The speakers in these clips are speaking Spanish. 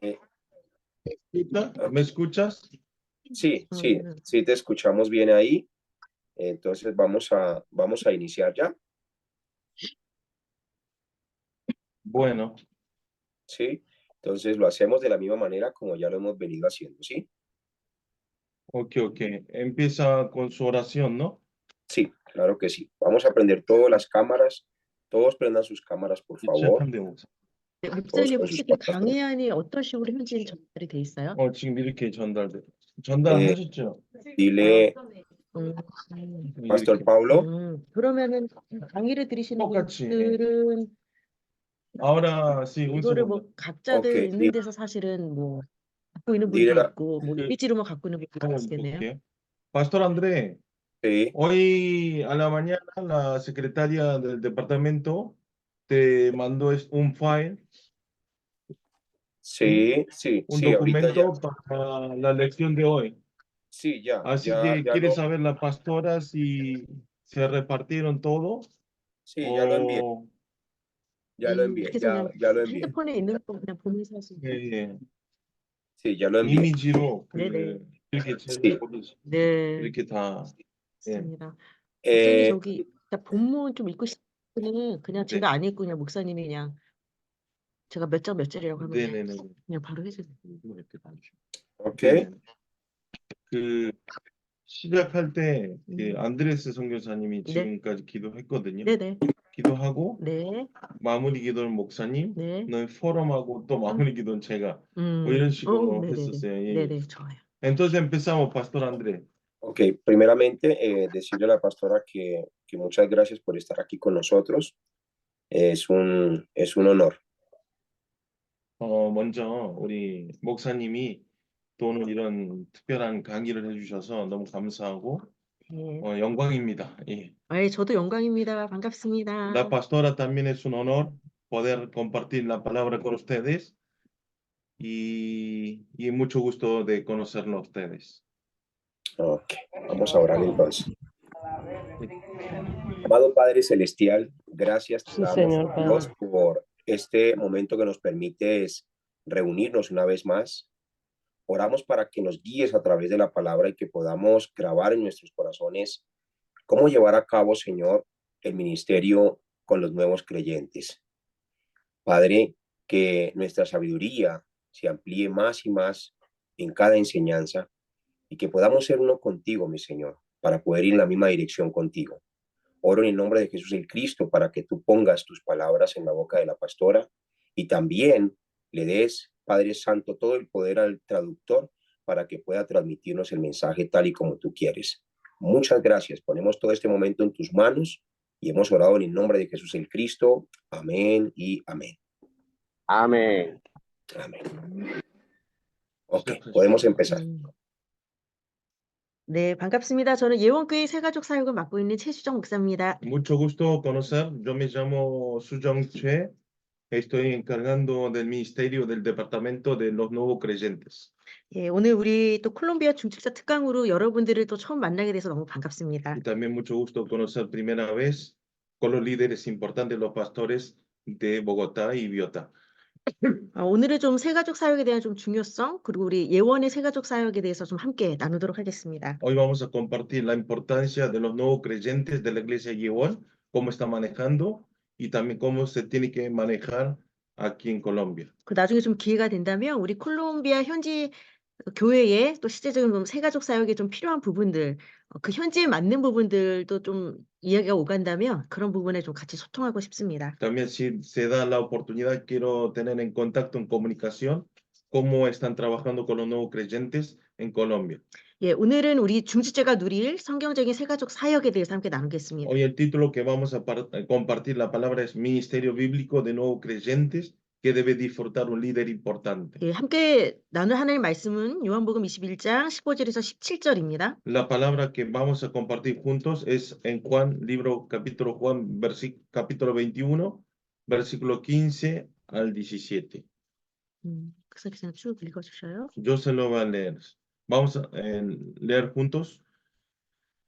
Eh, ¿Me escuchas? sí, sí te escuchamos bien ahí. Entonces vamos a iniciar ya, Bueno, ¿sí? Entonces lo hacemos de la misma manera como ya lo hemos venido haciendo, ¿sí? ok. Empieza con su oración, ¿no? Sí, claro que sí. Vamos a prender todas las cámaras. Todos prendan sus cámaras, por favor. 시작한대요. 네, Todos 목사님 con sus 혹시 그 cámaras. 강의안이 어떤 식으로 현지인 전달이 돼 있어요? 지금 이렇게 Eh, 전달하셨죠? dile, 음, Pastor 이렇게. Pablo, 그러면은 강의를 들으시는 똑같이. 분들은 Ahora sí, un 이거를 segundo. 뭐 각자들 ok, 있는 데서 사실은 뭐 갖고 있는 분도 dile la, 있고 뭐 이미지로만 갖고 있는 분도 있겠네요. 볼게요. Pastor André, sí, hoy a la mañana la secretaria del departamento te mandó un file, ¿sí? Un sí, ahorita ya, documento para la lección de hoy. sí, Así que quiere saber la pastora si se repartieron todo ya lo envié, o 이렇게 해서 그냥 ya lo envié. 핸드폰에 있는 거 그냥 보면서 하시면 예, Sí, ya lo envié. 이미지로 네네. 이렇게 Sí, 네, 이렇게 다 예, 맞습니다. 목사님 eh, 저기 본문 좀 읽고 싶으면 그냥 네. 제가 안 읽고 그냥 목사님이 그냥 제가 몇 장 몇 절이라고 하면 네네네. 그냥 바로 해주세요. 이렇게 봐주시면. ok, 네네. 그 시작할 때 그 음. 안드레스 선교사님이 네. 지금까지 기도했거든요. 네네. 기도하고 네. 마무리 기도는 목사님, 네. 그다음에 포럼하고 또 마무리 기도는 제가 뭐 이런 식으로 네네네. 했었어요. 예. 네네, 좋아요. Entonces empezamos, Pastor André. ok. Primeramente, decirle a la pastora que muchas gracias por estar aquí con nosotros. Es un honor. 먼저 우리 목사님이 또 오늘 이런 특별한 강의를 해주셔서 너무 감사하고 네. 영광입니다. 예. 저도 영광입니다. 반갑습니다. La pastora también es un honor poder compartir la palabra con ustedes y mucho gusto de conocerlo a ustedes. Ok, vamos a orar entonces. Amado Padre Celestial, gracias te Sí, damos, Señor Dios, Padre. por este momento que nos permites reunirnos una vez más. Oramos para que nos guíes a través de la palabra y que podamos grabar en nuestros corazones cómo llevar a cabo, Señor, el ministerio con los nuevos creyentes. Padre, que nuestra sabiduría se amplíe más y más en cada enseñanza y que podamos ser uno contigo, mi Señor, para poder ir en la misma dirección contigo. Oro en el nombre de Jesús el Cristo para que tú pongas tus palabras en la boca de la pastora y también le des, Padre Santo, todo el poder al traductor para que pueda transmitirnos el mensaje tal y como tú quieres. Muchas gracias. Ponemos todo este momento en tus manos y hemos orado en el nombre de Jesús el Cristo. Amén y amén. Amén. Amén. Ok, podemos empezar. 네, 반갑습니다. 저는 예원교회 새가족 사역을 맡고 있는 최수정 목사입니다. Mucho gusto conocer. Yo me llamo Sujong Che. Estoy encargando del ministerio del departamento de los nuevos creyentes. 예, 오늘 우리 또 콜롬비아 중직자 특강으로 여러분들을 또 처음 만나게 돼서 너무 반갑습니다. Y también mucho gusto conocer primera vez con los líderes importantes, los pastores de Bogotá y Biota. 오늘은 좀 새가족 사역에 대한 좀 중요성, 그리고 우리 예원의 새가족 사역에 대해서 좀 함께 나누도록 하겠습니다. Hoy vamos a compartir la importancia de los nuevos creyentes de la iglesia Yewon, cómo está manejando y también cómo se tiene que manejar aquí en Colombia. 그 나중에 좀 기회가 된다면 우리 콜롬비아 현지 교회에 또 실제적인 좀 새가족 사역에 좀 필요한 부분들, 그 현지에 맞는 부분들도 좀 이야기가 오간다면 그런 부분에 좀 같이 소통하고 싶습니다. También si se da la oportunidad, quiero tener en contacto, en comunicación, cómo están trabajando con los nuevos creyentes en Colombia. 예, 오늘은 우리 중직자가 누릴 성경적인 새가족 사역에 대해서 함께 나누겠습니다. Hoy el título que vamos a compartir la palabra es Ministerio Bíblico de Nuevos Creyentes que debe disfrutar un líder importante. 예, 함께 나눌 하나님의 말씀은 요한복음 21장 15절에서 17절입니다. La palabra que vamos a compartir juntos es en Juan, capítulo Juan, capítulo 21, versículo 15 al 17. 그래서 그냥 쭉 읽어주셔요. Yo se lo voy a leer. Vamos a leer juntos.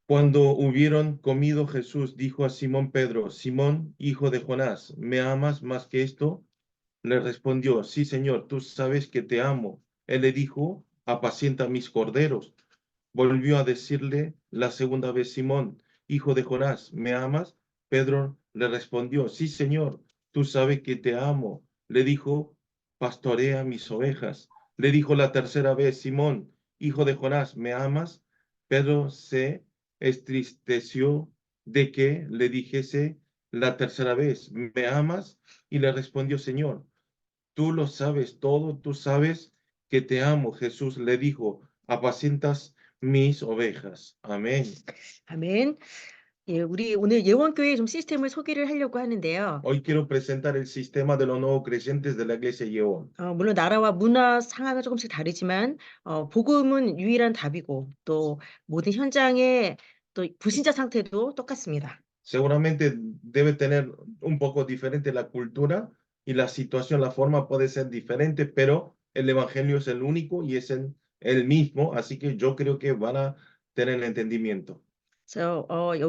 Cuando hubieron comido, Jesús dijo a Simón Pedro: Simón, hijo de Jonás, ¿me amas más que esto? le respondió, sí, Señor, tú sabes que te amo. Él le dijo, apacienta mis corderos. Volvió a decirle la segunda vez, Simón, hijo de Jonás, ¿me amas? Pedro le respondió, sí, Señor, tú sabes que te amo. Le dijo, pastorea mis ovejas. Le dijo la tercera vez, Simón, hijo de Jonás, ¿me amas? Pedro se entristeció de que le dijese la tercera vez, ¿me amas? Y le respondió, Señor, tú lo sabes todo, tú sabes que te amo. Jesús le dijo, apacientas mis ovejas. Amén. 아멘. 예, 우리 오늘 예원교회 좀 시스템을 소개를 하려고 하는데요. Hoy quiero presentar el sistema de los nuevos creyentes de la iglesia Yeón. 물론 나라와 문화 상황은 조금씩 다르지만 복음은 유일한 답이고 또 모든 현장의 또 불신자 상태도 똑같습니다. Seguramente debe tener un poco diferente la cultura y la situación, la forma puede ser diferente, pero el evangelio es el único y es el mismo, así que yo creo que van a tener entendimiento. 그래서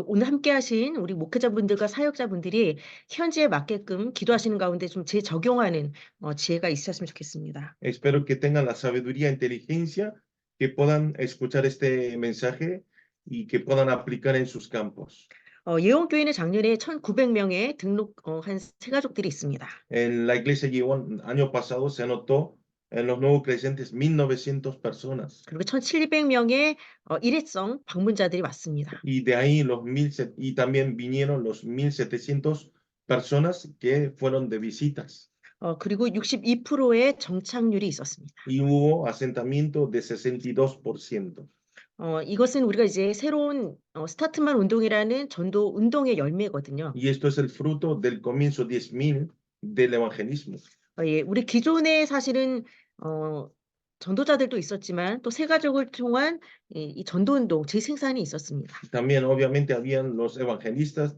오늘 함께 하신 우리 목회자분들과 사역자분들이 현지에 맞게끔 기도하시는 가운데 좀 재적용하는 지혜가 있으셨으면 좋겠습니다. Espero que tengan la sabiduría e inteligencia, que puedan escuchar este mensaje y que puedan aplicar en sus campos. 예원교회는 작년에 1,900명의 등록한 새가족들이 있습니다. En la iglesia Yeón, año pasado se anotó en los nuevos creyentes 1900 personas 그리고 1,700명의 일회성 방문자들이 왔습니다. y de ahí y también vinieron los 1700 personas que fueron de visitas 그리고 62%의 정착률이 있었습니다. y hubo asentamiento de 62%. 이것은 우리가 이제 새로운 스타트만 운동이라는 전도 운동의 열매거든요. Y esto es el fruto del comienzo 10.000 del evangelismo. 예, 우리 기존에 사실은 전도자들도 있었지만 또 새가족을 통한 이 전도 운동 재생산이 있었습니다. También obviamente habían los evangelistas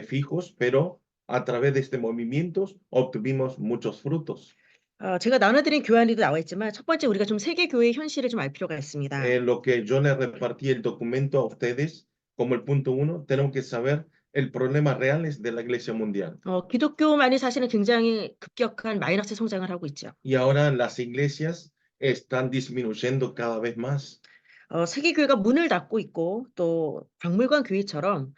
fijos, pero a través de este movimiento obtuvimos muchos frutos. 제가 나눠드린 교환에도 나와 있지만 첫 번째 우리가 좀 세계 교회의 현실을 좀 알 필요가 있습니다. Lo que yo les repartí el documento a ustedes como el punto 1, tenemos que saber el problema reales de la iglesia mundial. 기독교만이 사실은 굉장히 급격한 마이너스 성장을 하고 있죠. Y ahora las iglesias están disminuyendo cada vez más. 세계 교회가 문을 닫고 있고 또 박물관 교회처럼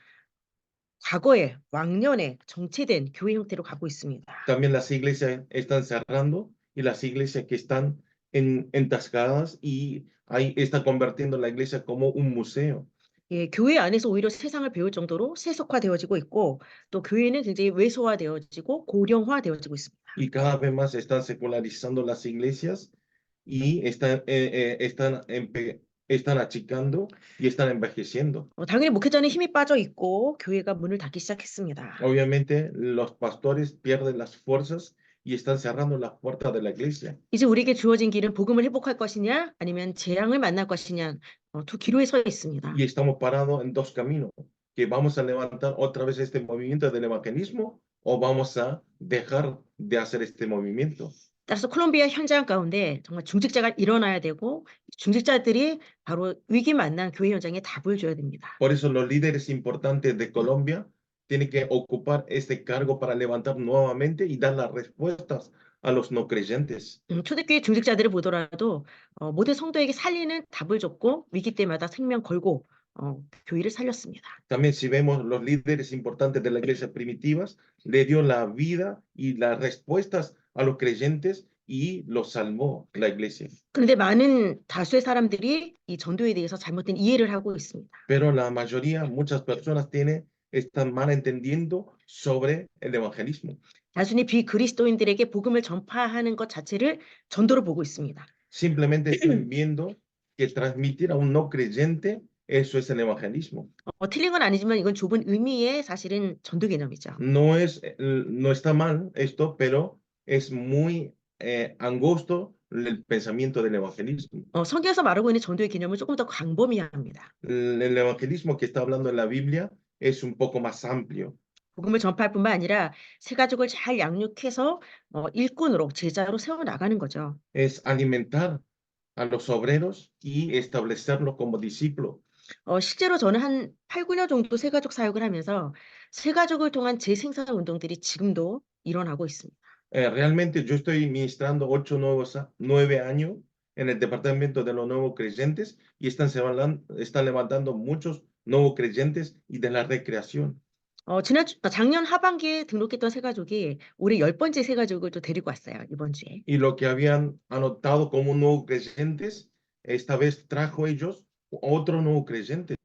과거에 왕년에 정체된 교회 형태로 가고 있습니다. También las iglesias están cerrando y las iglesias que están entascadas y ahí está convirtiendo la iglesia como un museo. 예, 교회 안에서 오히려 세상을 배울 정도로 세속화되어지고 있고 또 교회는 굉장히 왜소화되어지고 고령화되어지고 있습니다. Y cada vez más están secularizando las iglesias y están achicando y están envejeciendo. 당연히 목회자는 힘이 빠져 있고 교회가 문을 닫기 시작했습니다. Obviamente los pastores pierden las fuerzas y están cerrando las puertas de la iglesia. 이제 우리에게 주어진 길은 복음을 회복할 것이냐 아니면 재앙을 만날 것이냐 두 기로에 서 있습니다. Y estamos parados en dos caminos, que vamos a levantar otra vez este movimiento del evangelismo o vamos a dejar de hacer este movimiento. 따라서 콜롬비아 현장 가운데 정말 중직자가 일어나야 되고 중직자들이 바로 위기 만난 교회 현장에 답을 줘야 됩니다. Por eso los líderes importantes de Colombia tienen que ocupar este cargo para levantar nuevamente y dar las respuestas a los no creyentes. 초대교회 중직자들을 보더라도 모든 성도에게 살리는 답을 줬고 위기 때마다 생명 걸고 교회를 살렸습니다. También si vemos los líderes importantes de la iglesia primitivas, le dio la vida y las respuestas a los creyentes y los salvó la iglesia. 그런데 많은 다수의 사람들이 이 전도에 대해서 잘못된 이해를 하고 있습니다. Pero la mayoría, muchas personas están mal entendiendo sobre el evangelismo. 단순히 비그리스도인들에게 복음을 전파하는 것 자체를 전도로 보고 있습니다. Simplemente están viendo que transmitir a un no creyente, eso es el evangelismo. 틀린 건 아니지만 이건 좁은 의미의 사실은 전도 개념이죠. No está mal esto, pero es muy angosto el pensamiento del evangelismo. 성경에서 말하고 있는 전도의 개념은 조금 더 광범위합니다. El evangelismo que está hablando en la Biblia es un poco más amplio. 복음을 전파할 뿐만 아니라 새 가족을 잘 양육해서 일꾼으로 제자로 세워 나가는 거죠. Es alimentar a los obreros y establecerlos como discípulos. 실제로 저는 한 8, 9년 정도 새가족 사역을 하면서 새가족을 통한 재생산 운동들이 지금도 일어나고 있습니다. Realmente yo estoy ministrando 9 años en el departamento de los nuevos creyentes y están levantando muchos nuevos creyentes y de la recreación. 작년 하반기에 등록했던 새가족이 올해 10번째 새가족을 또 데리고 왔어요, 이번 주에. Y lo que habían anotado como nuevos creyentes, esta vez trajo ellos otros nuevos creyentes.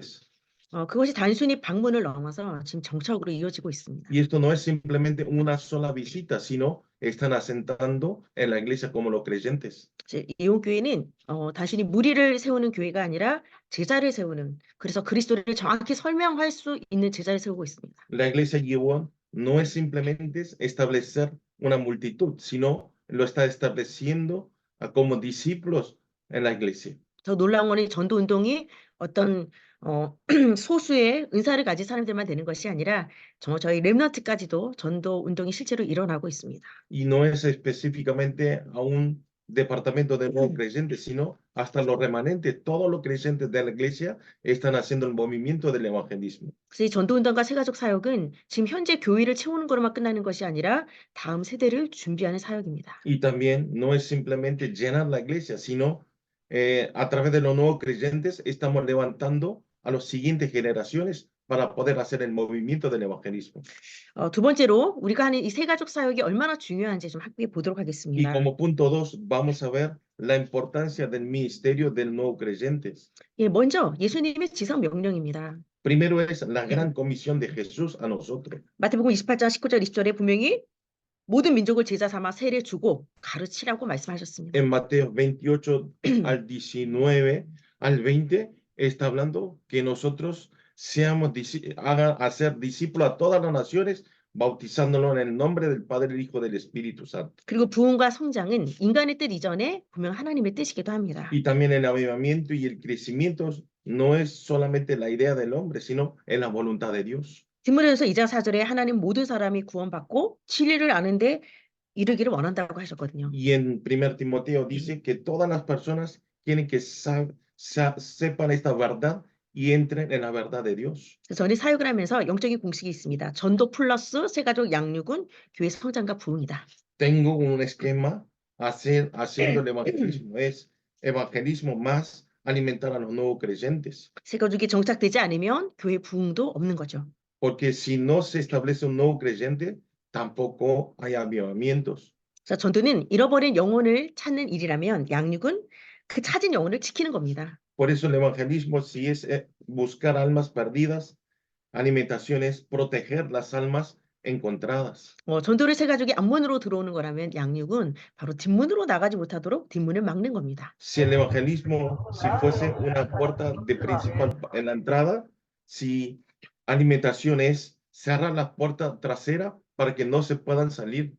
그것이 단순히 방문을 넘어서 지금 정착으로 이어지고 있습니다. Y esto no es simplemente una sola visita, sino están asentando en la iglesia como los creyentes. 이제 이온교회는 단순히 무리를 세우는 교회가 아니라 제자를 세우는, 그래서 그리스도를 정확히 설명할 수 있는 제자를 세우고 있습니다. La iglesia Gideón no es simplemente establecer una multitud, sino lo está estableciendo como discípulos en la iglesia. 더 놀라운 거는 전도 운동이 어떤 소수의 은사를 가진 사람들만 되는 것이 아니라 저희 렘넌트까지도 전도 운동이 실제로 일어나고 있습니다. Y no es específicamente a un departamento de nuevos creyentes, sino hasta los remanentes, todos los creyentes de la iglesia están haciendo el movimiento del evangelismo. 그래서 이 전도 운동과 새가족 사역은 지금 현재 교회를 채우는 것으로만 끝나는 것이 아니라 다음 세대를 준비하는 사역입니다. Y también no es simplemente llenar la iglesia, sino a través de los nuevos creyentes estamos levantando a las siguientes generaciones para poder hacer el movimiento del evangelismo. 두 번째로 우리가 하는 이 새가족 사역이 얼마나 중요한지 좀 함께 보도록 Y 하겠습니다. como punto 2, vamos a ver la importancia del ministerio de los nuevos creyentes. 예, 먼저 예수님의 지상 명령입니다. Primero es la gran comisión de Jesús a nosotros. 마태복음 28장 19절 20절에 분명히 모든 민족을 제자 삼아 세례 주고 가르치라고 말씀하셨습니다. En Mateo 28 al 19 al 20 está hablando que nosotros hagan hacer discípulos a todas las naciones, bautizándolo en el nombre del Padre, el Hijo, del Espíritu Santo. 그리고 부흥과 성장은 인간의 뜻 이전에 분명 하나님의 뜻이기도 합니다. Y también el avivamiento y el crecimiento no es solamente la idea del hombre, sino en la voluntad de Dios. 디모데전서 2장 4절에 하나님 모든 사람이 구원받고 진리를 아는데 이르기를 원한다고 하셨거든요. Y en 1 Timoteo dice que todas las personas quieren que sepan esta verdad y entren en la verdad de Dios. 그래서 저는 사역을 하면서 영적인 공식이 있습니다. 전도 플러스 새가족 양육은 교회 성장과 부흥이다. Tengo un esquema haciendo el evangelismo. Es evangelismo más alimentar a los nuevos creyentes. 새가족이 정착되지 않으면 교회 부흥도 없는 거죠. Porque si no se establece un nuevo creyente, tampoco hay avivamientos. 자, 전도는 잃어버린 영혼을 찾는 일이라면 양육은 그 찾은 영혼을 지키는 겁니다. Por eso el evangelismo, si es buscar almas perdidas, alimentación es proteger las almas encontradas. 전도를 새가족이 앞문으로 들어오는 거라면 양육은 바로 뒷문으로 나가지 못하도록 뒷문을 막는 겁니다. Si el evangelismo, si fuese una puerta de principal en la entrada, si alimentación es cerrar la puerta trasera para que no se puedan salir.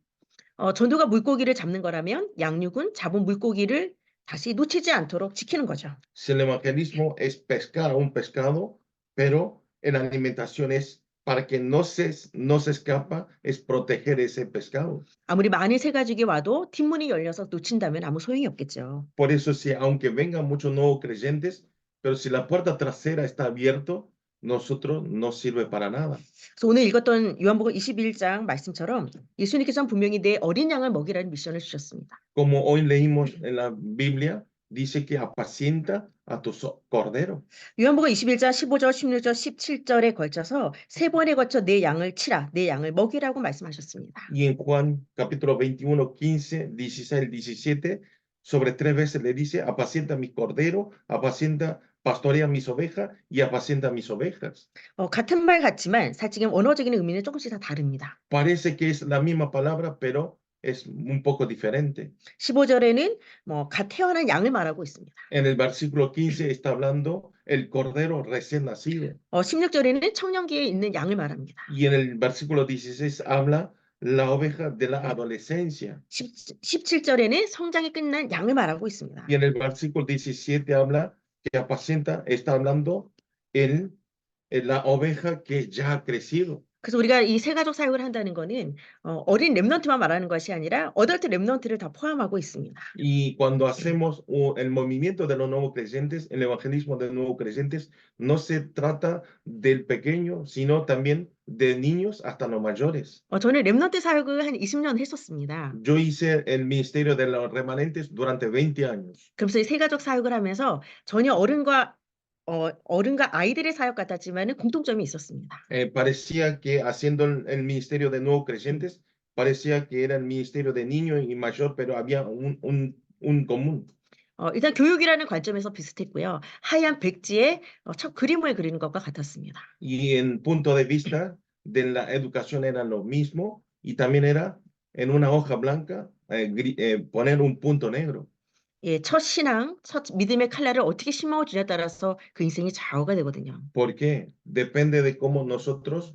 전도가 물고기를 잡는 거라면 양육은 잡은 물고기를 다시 놓치지 않도록 지키는 거죠. Si el evangelismo es pescar a un pescado, pero la alimentación es para que no se escapa, es proteger ese pescado. 아무리 많은 새가족이 와도 뒷문이 열려서 놓친다면 아무 소용이 없겠죠. Por eso, si aunque vengan muchos nuevos creyentes, pero si la puerta trasera está abierta, nosotros no sirve para nada. 그래서 오늘 읽었던 요한복음 21장 말씀처럼 예수님께서는 분명히 내 어린 양을 먹이라는 미션을 주셨습니다. Como hoy leímos en la Biblia, dice que apacienta a tu cordero. 요한복음 21장 15절, 16절, 17절에 걸쳐서 세 번에 거쳐 내 양을 치라, 내 양을 먹이라고 말씀하셨습니다. Y en Juan capítulo 21, 15, 16, 17, sobre 3 veces le dice, apacienta mi cordero, pastorea mis ovejas y apacienta mis ovejas. 같은 말 같지만 사실은 언어적인 의미는 조금씩 다 다릅니다. Parece que es la misma palabra, pero es un poco diferente. 15절에는 갓 태어난 양을 말하고 있습니다. En el versículo 15 está hablando el cordero recién nacido. 16절에는 청년기에 있는 양을 말합니다. Y en el versículo 16 habla la oveja de la adolescencia. 17절에는 성장이 끝난 양을 말하고 있습니다. Y en el versículo 17 habla que apacienta, está hablando la oveja que ya ha crecido. 그래서 우리가 이 세가족 사역을 한다는 거는 어린 렘넌트만 말하는 것이 아니라 어덜트 렘넌트를 다 포함하고 있습니다. Y cuando hacemos el movimiento de los nuevos creyentes, el evangelismo de nuevos creyentes, no se trata del pequeño, sino también de niños hasta los mayores. 저는 렘넌트 사역을 한 20년 했었습니다. Yo hice el ministerio de los remanentes durante 20 años. 그러면서 이 세가족 사역을 하면서 전혀 어른과 아이들의 사역 같았지만은 공통점이 있었습니다. Parecía que haciendo el ministerio de nuevos creyentes, parecía que era el ministerio de niño y mayor, pero había un común. 일단 교육이라는 관점에서 비슷했고요. 하얀 백지에 첫 그림을 그리는 것과 같았습니다. Y en punto de vista de la educación era lo mismo y también era en una hoja blanca poner un punto negro. 예, 첫 신앙, 첫 믿음의 칼날을 어떻게 심어주냐에 따라서 그 인생이 좌우가 되거든요. Porque depende de cómo nosotros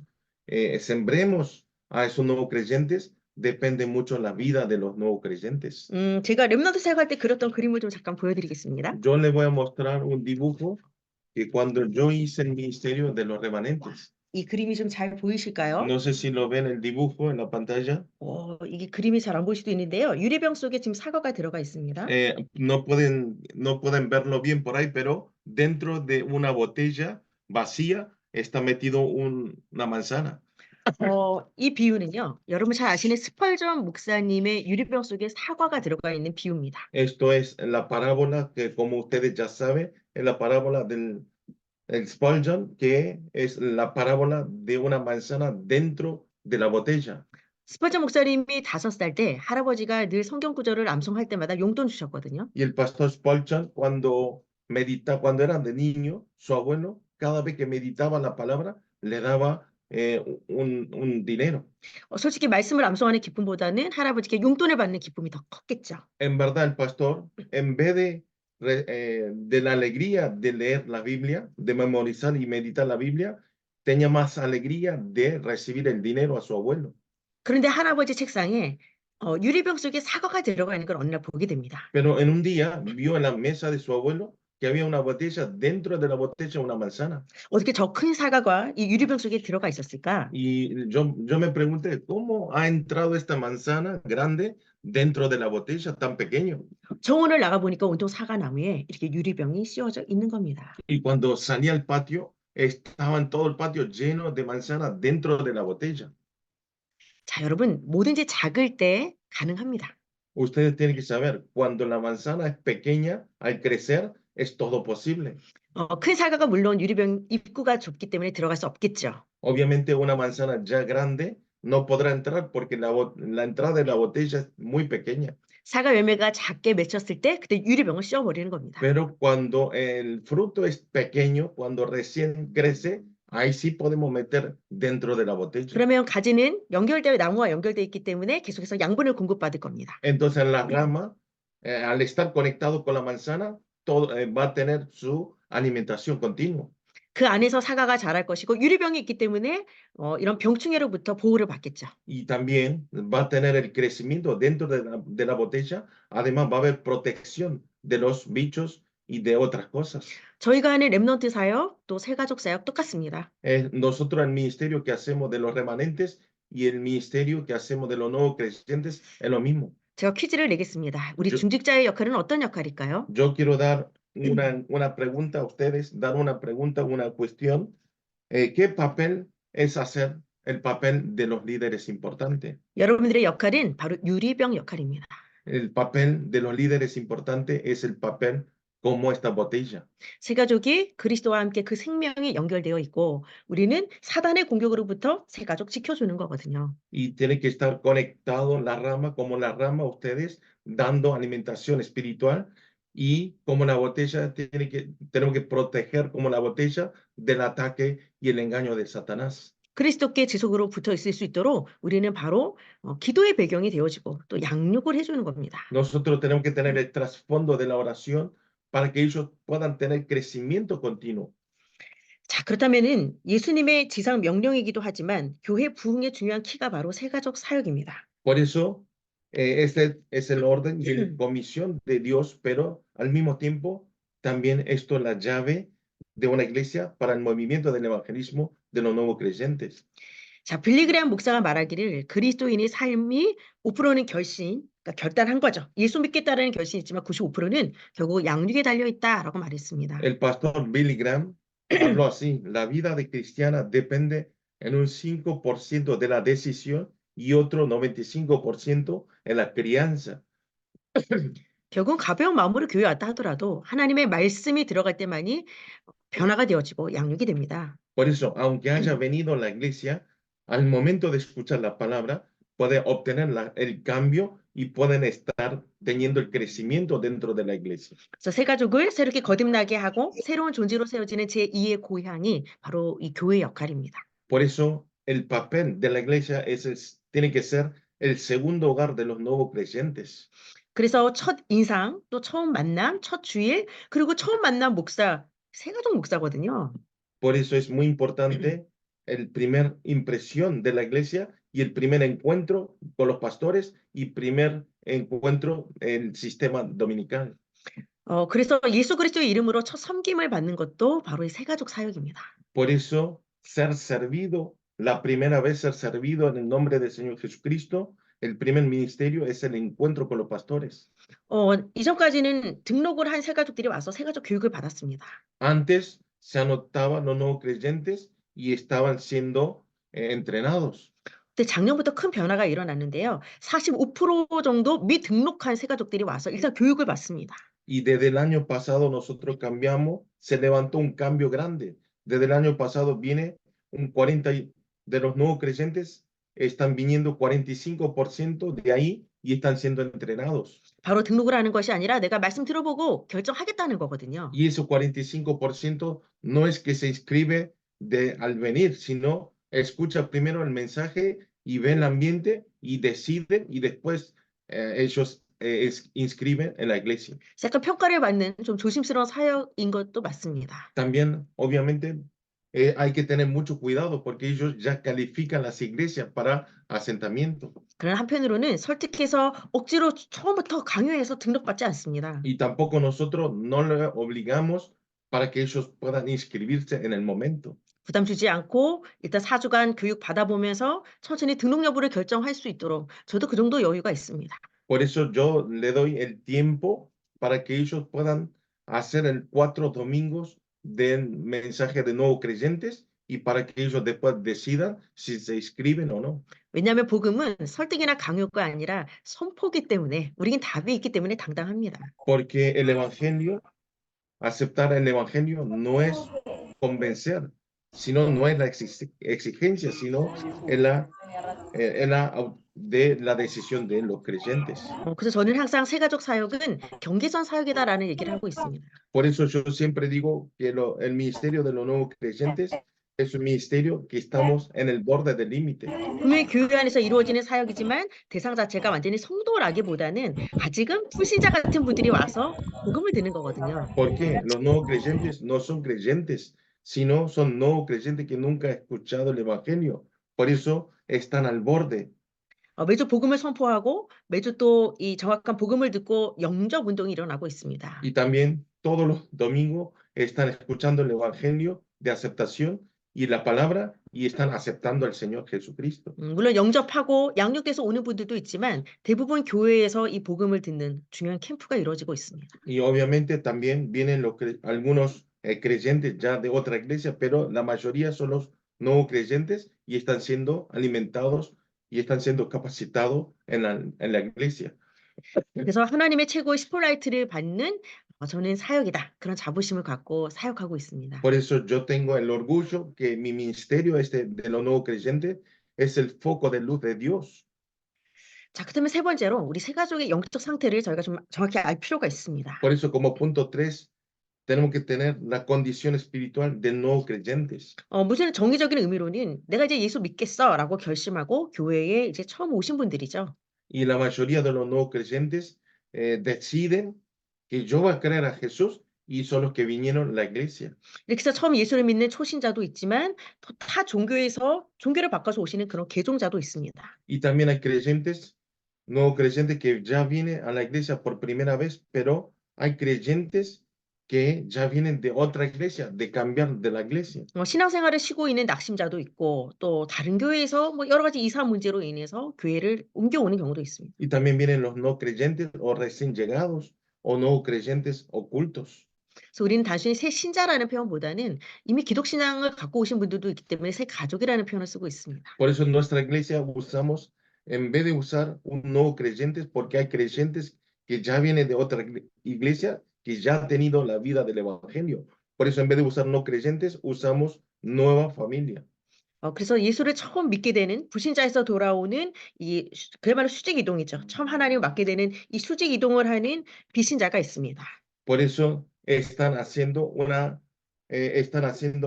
sembremos a esos nuevos creyentes, depende mucho la vida de los nuevos creyentes. 제가 렘넌트 사역할 때 그렸던 그림을 좀 잠깐 보여드리겠습니다. Yo les voy a mostrar un dibujo que cuando yo hice el ministerio de los remanentes, 이 그림이 좀 잘 보이실까요? no sé si lo ven el dibujo en la pantalla, 이게 그림이 잘 안 보일 수도 있는데요. 유리병 속에 지금 사과가 들어가 있습니다. no pueden verlo bien por ahí, pero dentro de una botella vacía está metido una manzana. 이 비유는요. 여러분 잘 아시는 스펄전 목사님의 유리병 속에 사과가 들어가 있는 비유입니다. Esto es la parábola que, como ustedes ya saben, es la parábola del Spurgeon, que es la parábola de una manzana dentro de la botella. 스펄전 목사님이 5살 때 할아버지가 늘 성경 구절을 암송할 때마다 용돈 주셨거든요. Y el pastor Spurgeon, cuando era de niño, su abuelo, cada vez que meditaba la palabra, le daba un dinero. 솔직히 말씀을 암송하는 기쁨보다는 할아버지께 용돈을 받는 기쁨이 더 컸겠죠. En verdad, el pastor, en vez de la alegría de leer la Biblia, de memorizar y meditar la Biblia, tenía más alegría de recibir el dinero a su abuelo. 그런데 할아버지 책상에 유리병 속에 사과가 들어가 있는 걸 어느 날 보게 됩니다. Pero en un día vio en la mesa de su abuelo que había una botella, dentro de la botella una manzana. 어떻게 저 큰 사과가 이 유리병 속에 들어가 있었을까? Y yo me pregunté, ¿cómo ha entrado esta manzana grande dentro de la botella tan pequeño? 정원을 나가 보니까 온통 사과나무에 이렇게 유리병이 씌워져 있는 겁니다. Y cuando salí al patio, estaba en todo el patio lleno de manzanas dentro de la botella. 자, 여러분, 뭐든지 작을 때 가능합니다. Ustedes tienen que saber, cuando la manzana es pequeña, al crecer, es todo posible. 큰 사과가 물론 유리병 입구가 좁기 때문에 들어갈 수 없겠죠. Obviamente una manzana ya grande no podrá entrar porque la entrada de la botella es muy pequeña. 사과 열매가 작게 맺혔을 때 그때 유리병을 씌워버리는 겁니다. Pero cuando el fruto es pequeño, cuando recién crece, ahí sí podemos meter dentro de la botella. 그러면 가지는 나무와 연결되어 있기 때문에 계속해서 양분을 공급받을 겁니다. Entonces la rama, al estar conectado con la manzana, todo, va a tener su alimentación continua. 그 안에서 사과가 자랄 것이고 유리병이 있기 때문에 이런 병충해로부터 보호를 받겠죠. Y también va a tener el crecimiento dentro de la botella. Además va a haber protección de los bichos y de otras cosas. 저희가 하는 렘넌트 사역, 또 새가족 사역 똑같습니다. Nosotros el ministerio que hacemos de los remanentes y el ministerio que hacemos de los nuevos creyentes es lo mismo. 제가 퀴즈를 내겠습니다. 우리 저- 중직자의 역할은 어떤 역할일까요? Yo quiero dar una pregunta a ustedes, dar una pregunta, una cuestión. ¿Qué papel es hacer el papel de los líderes importantes? 여러분들의 역할은 바로 유리병 역할입니다. El papel de los líderes importantes es el papel como esta botella. 새가족이 그리스도와 함께 그 생명이 연결되어 있고 우리는 사단의 공격으로부터 새가족 지켜주는 거거든요. Y tiene que estar conectado la rama, como la rama, ustedes dando alimentación espiritual. Y como la botella, tenemos que proteger como la botella del ataque y el engaño de Satanás. 그리스도께 지속으로 붙어 있을 수 있도록 우리는 바로 기도의 배경이 되어지고 또 양육을 해주는 겁니다. Nosotros tenemos que tener el trasfondo de la oración para que ellos puedan tener crecimiento continuo. 자, 그렇다면은 예수님의 지상 명령이기도 하지만 교회 부흥의 중요한 키가 바로 새가족 사역입니다. Por eso, este es el orden y la comisión de Dios, pero al mismo tiempo, también esto es la llave de una iglesia para el movimiento del evangelismo de los nuevos creyentes. 자, 빌리그레함 목사가 말하기를 그리스도인의 삶이 5%는 그러니까 결단한 거죠. 예수 믿겠다라는 결심이 있지만 95%는 결국 양육에 달려 있다라고 말했습니다. El pastor Billy Graham habló así: la vida de cristiana depende en un 5% de la decisión y otro 95% en la crianza. 결국 가벼운 마음으로 교회 왔다 하더라도 하나님의 말씀이 들어갈 때만이 변화가 되어지고 양육이 됩니다. Por eso, aunque haya venido a la iglesia, al momento de escuchar la palabra, puede obtener el cambio y pueden estar teniendo el crecimiento dentro de la iglesia. 그래서 새 가족을 새롭게 거듭나게 하고 새로운 존재로 세워지는 제2의 고향이 바로 이 교회의 역할입니다. Por eso, el papel de la iglesia tiene que ser el segundo hogar de los nuevos creyentes. 그래서 첫 인상, 또 처음 만남, 첫 주일, 그리고 처음 만난 목사, 새 가족 목사거든요. Por eso es muy importante el primer impresión de la iglesia y el primer encuentro con los pastores y primer encuentro en el sistema dominical. 그래서 예수 그리스도의 이름으로 첫 섬김을 받는 것도 바로 이 새 가족 사역입니다. Por eso, ser servido, la primera vez ser servido en el nombre del Señor Jesucristo, el primer ministerio es el encuentro con los pastores. 이전까지는 등록을 한 새 가족들이 와서 새 가족 교육을 받았습니다. Antes se anotaban los nuevos creyentes y estaban siendo entrenados. 근데 작년부터 큰 변화가 일어났는데요. 45% 정도 미등록한 새 가족들이 와서 일단 교육을 받습니다. Y desde el año pasado nosotros cambiamos, se levantó un cambio grande. Desde el año pasado viene un 40% de los nuevos creyentes, están viniendo 45% de ahí y están siendo entrenados. 바로 등록을 하는 것이 아니라 내가 말씀 들어보고 결정하겠다는 거거든요. Y ese 45% no es que se inscribe al venir, sino escucha primero el mensaje y ve el ambiente y decide y después ellos inscriben en la iglesia. 약간 평가를 받는 좀 조심스러운 사역인 것도 맞습니다. También, obviamente, hay que tener mucho cuidado porque ellos ya califican las iglesias para asentamiento. 그러나 한편으로는 설득해서 억지로 처음부터 강요해서 등록받지 않습니다. Y tampoco nosotros no le obligamos para que ellos puedan inscribirse en el momento. 부담 주지 않고 일단 4주간 교육 받아보면서 천천히 등록 여부를 결정할 수 있도록 저도 그 정도 여유가 있습니다. Por eso yo le doy el tiempo para que ellos puedan hacer el 4 domingos del mensaje de nuevos creyentes y para que ellos después decidan si se inscriben o no. 왜냐하면 복음은 설득이나 강요가 아니라 선포기 때문에 우리는 답이 있기 때문에 당당합니다. Porque el evangelio, aceptar el evangelio no es convencer, sino no es la exigencia, sino es de la decisión de los creyentes. 그래서 저는 항상 새 가족 사역은 경계선 사역이다라는 얘기를 하고 있습니다. Por eso yo siempre digo que el ministerio de los nuevos creyentes es un ministerio que estamos en el borde del límite. 분명히 교회 안에서 이루어지는 사역이지만 대상 자체가 완전히 성도라기보다는 아직은 불신자 같은 분들이 와서 복음을 듣는 거거든요. Porque los nuevos creyentes no son creyentes, sino son nuevos creyentes que nunca han escuchado el evangelio. Por eso están al borde. 매주 복음을 선포하고 매주 또 이 정확한 복음을 듣고 영접 운동이 일어나고 있습니다. Y también todos los domingos están escuchando el evangelio de aceptación y la palabra y están aceptando al Señor Jesucristo. 물론 영접하고 양육돼서 오는 분들도 있지만 대부분 교회에서 이 복음을 듣는 중요한 캠프가 이루어지고 있습니다. Y obviamente también vienen algunos creyentes ya de otra iglesia, pero la mayoría son los nuevos creyentes y están siendo alimentados y están siendo capacitados en la iglesia. 그래서 하나님의 최고의 스포라이트를 받는 저는 사역이다. 그런 자부심을 갖고 사역하고 있습니다. Por eso yo tengo el orgullo que mi ministerio de los nuevos creyentes es el foco de luz de Dios. 자, 그다음에 세 번째로 우리 새 가족의 영적 상태를 저희가 좀 정확히 알 필요가 있습니다. Por eso como punto 3 tenemos que tener la condición espiritual de nuevos creyentes. 무슨 정의적인 의미로는 내가 이제 예수 믿겠어라고 결심하고 교회에 이제 처음 오신 분들이죠. Y la mayoría de los nuevos creyentes deciden que yo voy a creer a Jesús y son los que vinieron a la iglesia. 이렇게 해서 처음 예수를 믿는 초신자도 있지만 또 타 종교에서 종교를 바꿔서 오시는 그런 개종자도 있습니다. Y también hay creyentes, nuevos creyentes que ya vienen a la iglesia por primera vez, pero hay creyentes que ya vienen de otra iglesia, de cambiar de la iglesia. 신앙생활을 쉬고 있는 낙심자도 있고 또 다른 교회에서 뭐 여러 가지 이사 문제로 인해서 교회를 옮겨오는 경우도 있습니다. Y también vienen los no creyentes o recién llegados o no creyentes ocultos. 그래서 우리는 단순히 새 신자라는 표현보다는 이미 기독 신앙을 갖고 오신 분들도 있기 때문에 새 가족이라는 표현을 쓰고 있습니다. Por eso en nuestra iglesia usamos, en vez de usar un no creyentes, porque hay creyentes que ya vienen de otra iglesia, que ya han tenido la vida del evangelio. Por eso en vez de usar no creyentes, usamos nueva familia. 그래서 예수를 처음 믿게 되는 불신자에서 돌아오는 그야말로 수직 이동이죠. 처음 하나님을 맡게 되는 이 수직 이동을 하는 비신자가 있습니다. Por eso están haciendo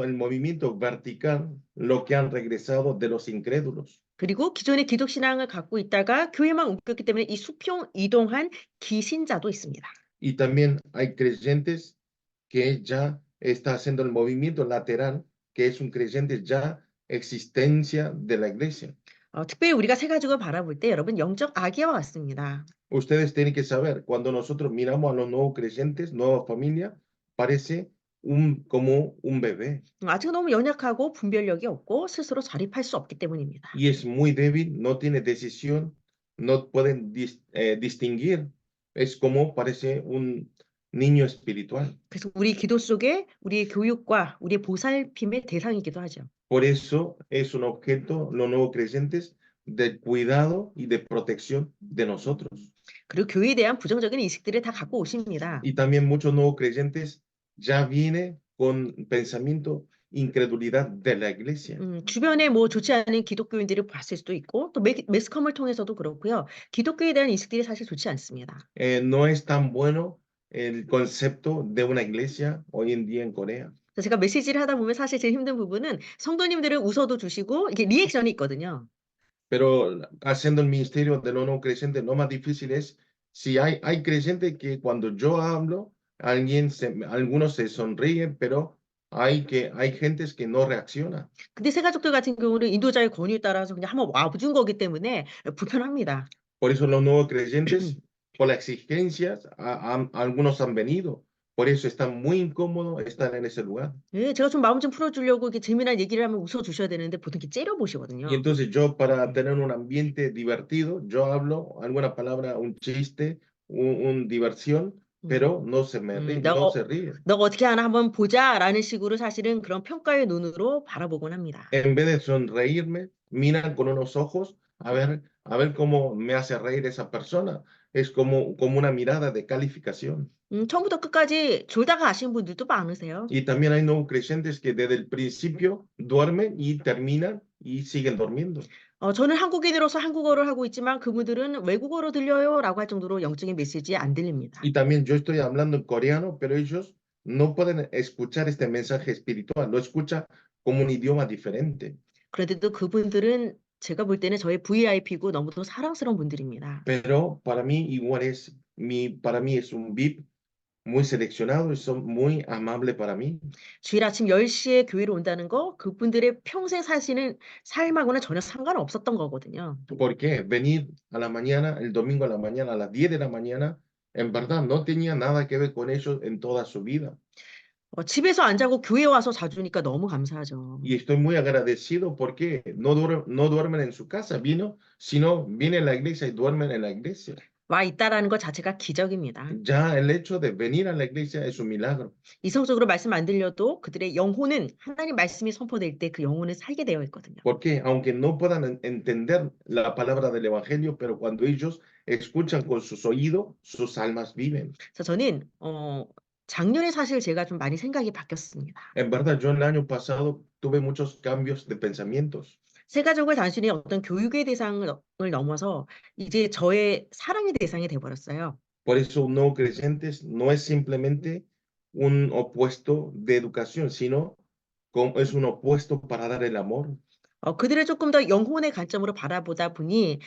el movimiento vertical, lo que han regresado de los incrédulos. 그리고 기존의 기독 신앙을 갖고 있다가 교회만 옮겼기 때문에 이 수평 이동한 기신자도 있습니다. Y también hay creyentes que ya está haciendo el movimiento lateral, que es un creyente ya existencia de la iglesia. 특별히 우리가 새 가족을 바라볼 때 여러분 영적 아기와 같습니다. Ustedes tienen que saber, cuando nosotros miramos a los nuevos creyentes, nueva familia, parece como un bebé 아직 너무 연약하고 분별력이 없고 스스로 자립할 수 없기 때문입니다. y es muy débil, no tiene decisión, no pueden distinguir, es como parece un niño espiritual. 그래서 우리 기도 속에 우리의 교육과 우리의 보살핌의 대상이기도 하죠. Por eso es un objeto, los nuevos creyentes, del cuidado y de protección de nosotros. 그리고 교회에 대한 부정적인 인식들을 다 갖고 오십니다. Y también muchos nuevos creyentes ya vienen con pensamiento, incredulidad de la iglesia. 주변에 뭐 좋지 않은 기독교인들을 봤을 수도 있고 또 매스컴을 통해서도 그렇고요. 기독교에 대한 인식들이 사실 좋지 않습니다. No es tan bueno el concepto de una iglesia hoy en día en Corea. 그래서 제가 메시지를 하다 보면 사실 제일 힘든 부분은 성도님들은 웃어도 주시고 이게 리액션이 있거든요. Pero haciendo el ministerio de los no creyentes, lo más difícil es si hay creyentes que cuando yo hablo, algunos se sonríen, pero hay gentes que no reaccionan. 근데 새 가족들 같은 경우는 인도자의 권유에 따라서 그냥 한번 와준 거기 때문에 불편합니다. Por eso los nuevos creyentes, por las exigencias, algunos han venido. Por eso están muy incómodos estar en ese lugar. 예, 제가 좀 마음 좀 풀어주려고 이렇게 재미난 얘기를 하면 웃어주셔야 되는데 보통 이렇게 째려보시거든요. Y entonces yo, para tener un ambiente divertido, yo hablo alguna palabra, un chiste, un diversión, pero no se no se ríe. 너가 어떻게 하나 한번 보자라는 식으로 사실은 그런 평가의 눈으로 바라보곤 합니다. En vez de sonreírme, miran con unos ojos a ver cómo me hace reír esa persona. Es como una mirada de calificación. 처음부터 끝까지 졸다가 아시는 분들도 많으세요. Y también hay nuevos creyentes que desde el principio duermen y terminan y siguen durmiendo. 저는 한국인으로서 한국어를 하고 있지만 그분들은 외국어로 들려요라고 할 정도로 영적인 메시지 안 들립니다. Y también yo estoy hablando en coreano, pero ellos no pueden escuchar este mensaje espiritual, lo escuchan como un idioma diferente. 그런데도 그분들은 제가 볼 때는 저의 VIP고 너무도 사랑스러운 분들입니다. Pero para mí igual para mí es un VIP muy seleccionado y son muy amables para mí. 주일 아침 10시에 교회로 온다는 거 그분들의 평생 사시는 삶하고는 전혀 상관없었던 거거든요. ¿Por qué? Venir a la mañana, el domingo a la mañana, a las 10 de la mañana, en verdad no tenía nada que ver con ellos en toda su vida. 집에서 안 자고 교회 와서 자주니까 너무 감사하죠. Y estoy muy agradecido porque no duermen en su casa, sino vienen a la iglesia y duermen en la iglesia. 와 있다라는 것 자체가 기적입니다. Ya el hecho de venir a la iglesia es un milagro. 이성적으로 말씀 안 들려도 그들의 영혼은 하나님 말씀이 선포될 때 그 영혼은 살게 되어 있거든요. Porque aunque no puedan entender la palabra del evangelio, pero cuando ellos escuchan con sus oídos, sus almas viven. 그래서 저는 작년에 사실 제가 좀 많이 생각이 바뀌었습니다. En verdad, yo el año pasado tuve muchos cambios de pensamientos. 새 가족을 단순히 어떤 교육의 대상을 넘어서 이제 저의 사랑의 대상이 돼버렸어요. Por eso un nuevo creyente no es simplemente un opuesto de educación, sino es un opuesto para dar el amor. 그들을 조금 더 영혼의 관점으로 바라보다 보니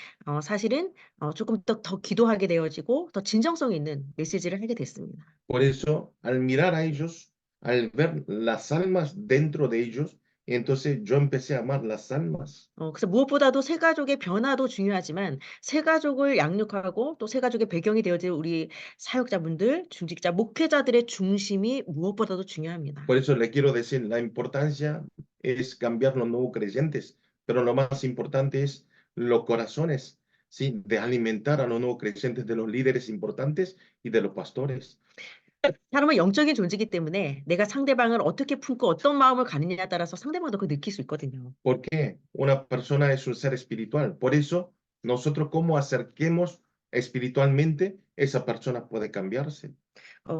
사실은 조금 더 기도하게 되어지고 더 진정성 있는 메시지를 하게 됐습니다. Por eso, al mirar a ellos, al ver las almas dentro de ellos, Y entonces yo empecé a amar las almas. 그래서 무엇보다도 새 가족의 변화도 중요하지만 새 가족을 양육하고 또 새 가족의 배경이 되어줄 우리 사역자분들, 중직자, 목회자들의 중심이 무엇보다도 중요합니다. Por eso le quiero decir, la importancia es cambiar los nuevos creyentes, pero lo más importante es los corazones, ¿sí? De alimentar a los nuevos creyentes de los líderes importantes y de los pastores. 사람은 영적인 존재이기 때문에 내가 상대방을 어떻게 품고 어떤 마음을 가느냐에 따라서 상대방도 그걸 느낄 수 있거든요. ¿Por qué? Una persona es un ser espiritual. Por eso, nosotros cómo acerquemos espiritualmente, esa persona puede cambiarse.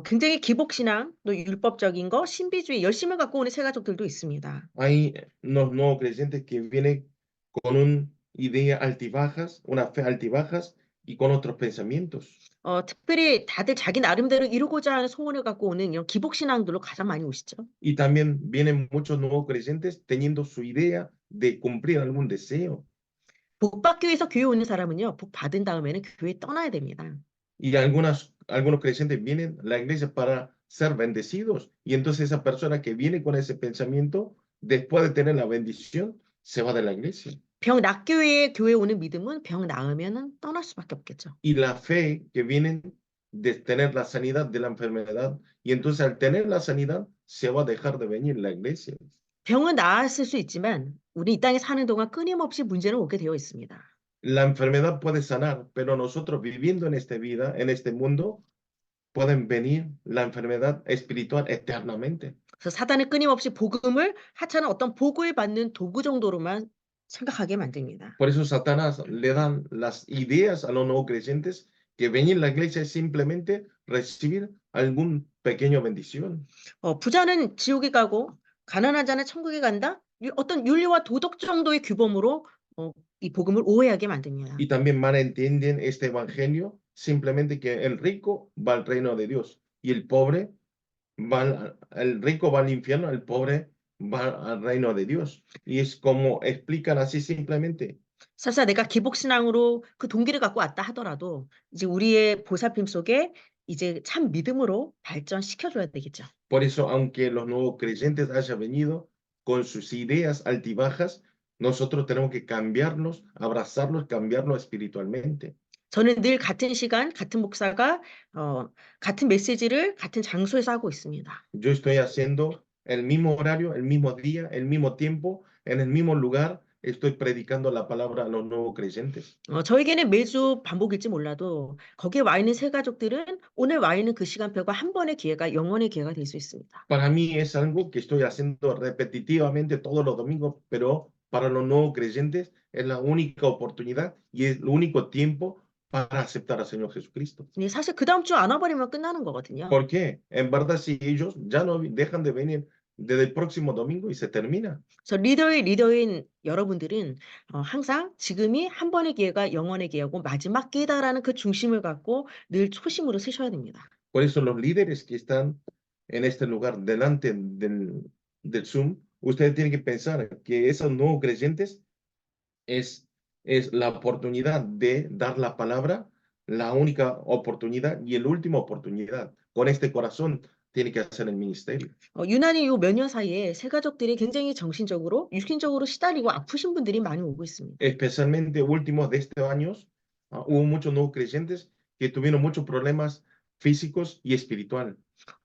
굉장히 기복신앙, 또 율법적인 거, 신비주의, 열심을 갖고 오는 새 가족들도 있습니다. Hay unos nuevos creyentes que vienen con una idea altibajas, una fe altibajas y con otros pensamientos. 특별히 다들 자기 나름대로 이루고자 하는 소원을 갖고 오는 이런 기복신앙들로 가장 많이 오시죠. Y también vienen muchos nuevos creyentes teniendo su idea de cumplir algún deseo. 복 받기 위해서 교회 오는 사람은요, 복 받은 다음에는 교회 떠나야 됩니다. Y algunos creyentes vienen a la iglesia para ser bendecidos. Y entonces esa persona que viene con ese pensamiento, después de tener la bendición, se va de la iglesia. 병 낫기 위해 교회 오는 믿음은 병 나으면은 떠날 수밖에 없겠죠. Y la fe que vienen de tener la sanidad de la enfermedad. Y entonces al tener la sanidad, se va a dejar de venir a la iglesia. 병은 나았을 수 있지만 우리 이 땅에 사는 동안 끊임없이 문제는 오게 되어 있습니다. La enfermedad puede sanar, pero nosotros viviendo en esta vida, en este mundo, pueden venir la enfermedad espiritual eternamente. 그래서 사단은 끊임없이 복음을 하찮은 어떤 복을 받는 도구 정도로만 생각하게 만듭니다. Por eso Satanás le dan las ideas a los nuevos creyentes que venir a la iglesia es simplemente recibir algún pequeño bendición. 부자는 지옥에 가고 가난한 자는 천국에 간다? 어떤 윤리와 도덕 정도의 규범으로 이 복음을 오해하게 만듭니다. Y también malentienden este evangelio simplemente que el rico va al reino de Dios y el pobre el rico va al infierno, el pobre va al reino de Dios. Y es como explican así simplemente. 설사 내가 기복신앙으로 그 동기를 갖고 왔다 하더라도 이제 우리의 보살핌 속에 이제 참 믿음으로 발전시켜줘야 되겠죠. Por eso, aunque los nuevos creyentes hayan venido con sus ideas altibajas, nosotros tenemos que cambiarlos, abrazarlos, cambiarlos espiritualmente. 저는 늘 같은 시간, 같은 목사가 같은 메시지를 같은 장소에서 하고 있습니다. Yo estoy haciendo el mismo horario, el mismo día, el mismo tiempo, en el mismo lugar, estoy predicando la palabra a los nuevos creyentes. 저에게는 매주 반복일지 몰라도 거기에 와 있는 새 가족들은 오늘 와 있는 그 시간표가 한 번의 기회가 영원의 기회가 될 수 있습니다. Para mí es algo que estoy haciendo repetitivamente todos los domingos, pero para los nuevos creyentes es la única oportunidad y es el único tiempo para aceptar al Señor Jesucristo. 사실 그 다음 주 안 와버리면 끝나는 거거든요. ¿Por qué? En verdad, si ellos ya no dejan de venir desde el próximo domingo y se termina. 그래서 리더인 여러분들은 항상 지금이 한 번의 기회가 영원의 기회고 마지막 기회다라는 그 중심을 갖고 늘 초심으로 쓰셔야 됩니다. Por eso los líderes que están en este lugar delante del Zoom, ustedes tienen que pensar que esos nuevos creyentes es la oportunidad de dar la palabra, la única oportunidad y la última oportunidad. Con este corazón tiene que hacer el ministerio. 유난히 요 몇 년 사이에 새 가족들이 굉장히 정신적으로, 육신적으로 시달리고 아프신 분들이 많이 오고 있습니다. Especialmente últimos de estos años, hubo muchos nuevos creyentes que tuvieron muchos problemas físicos y espirituales.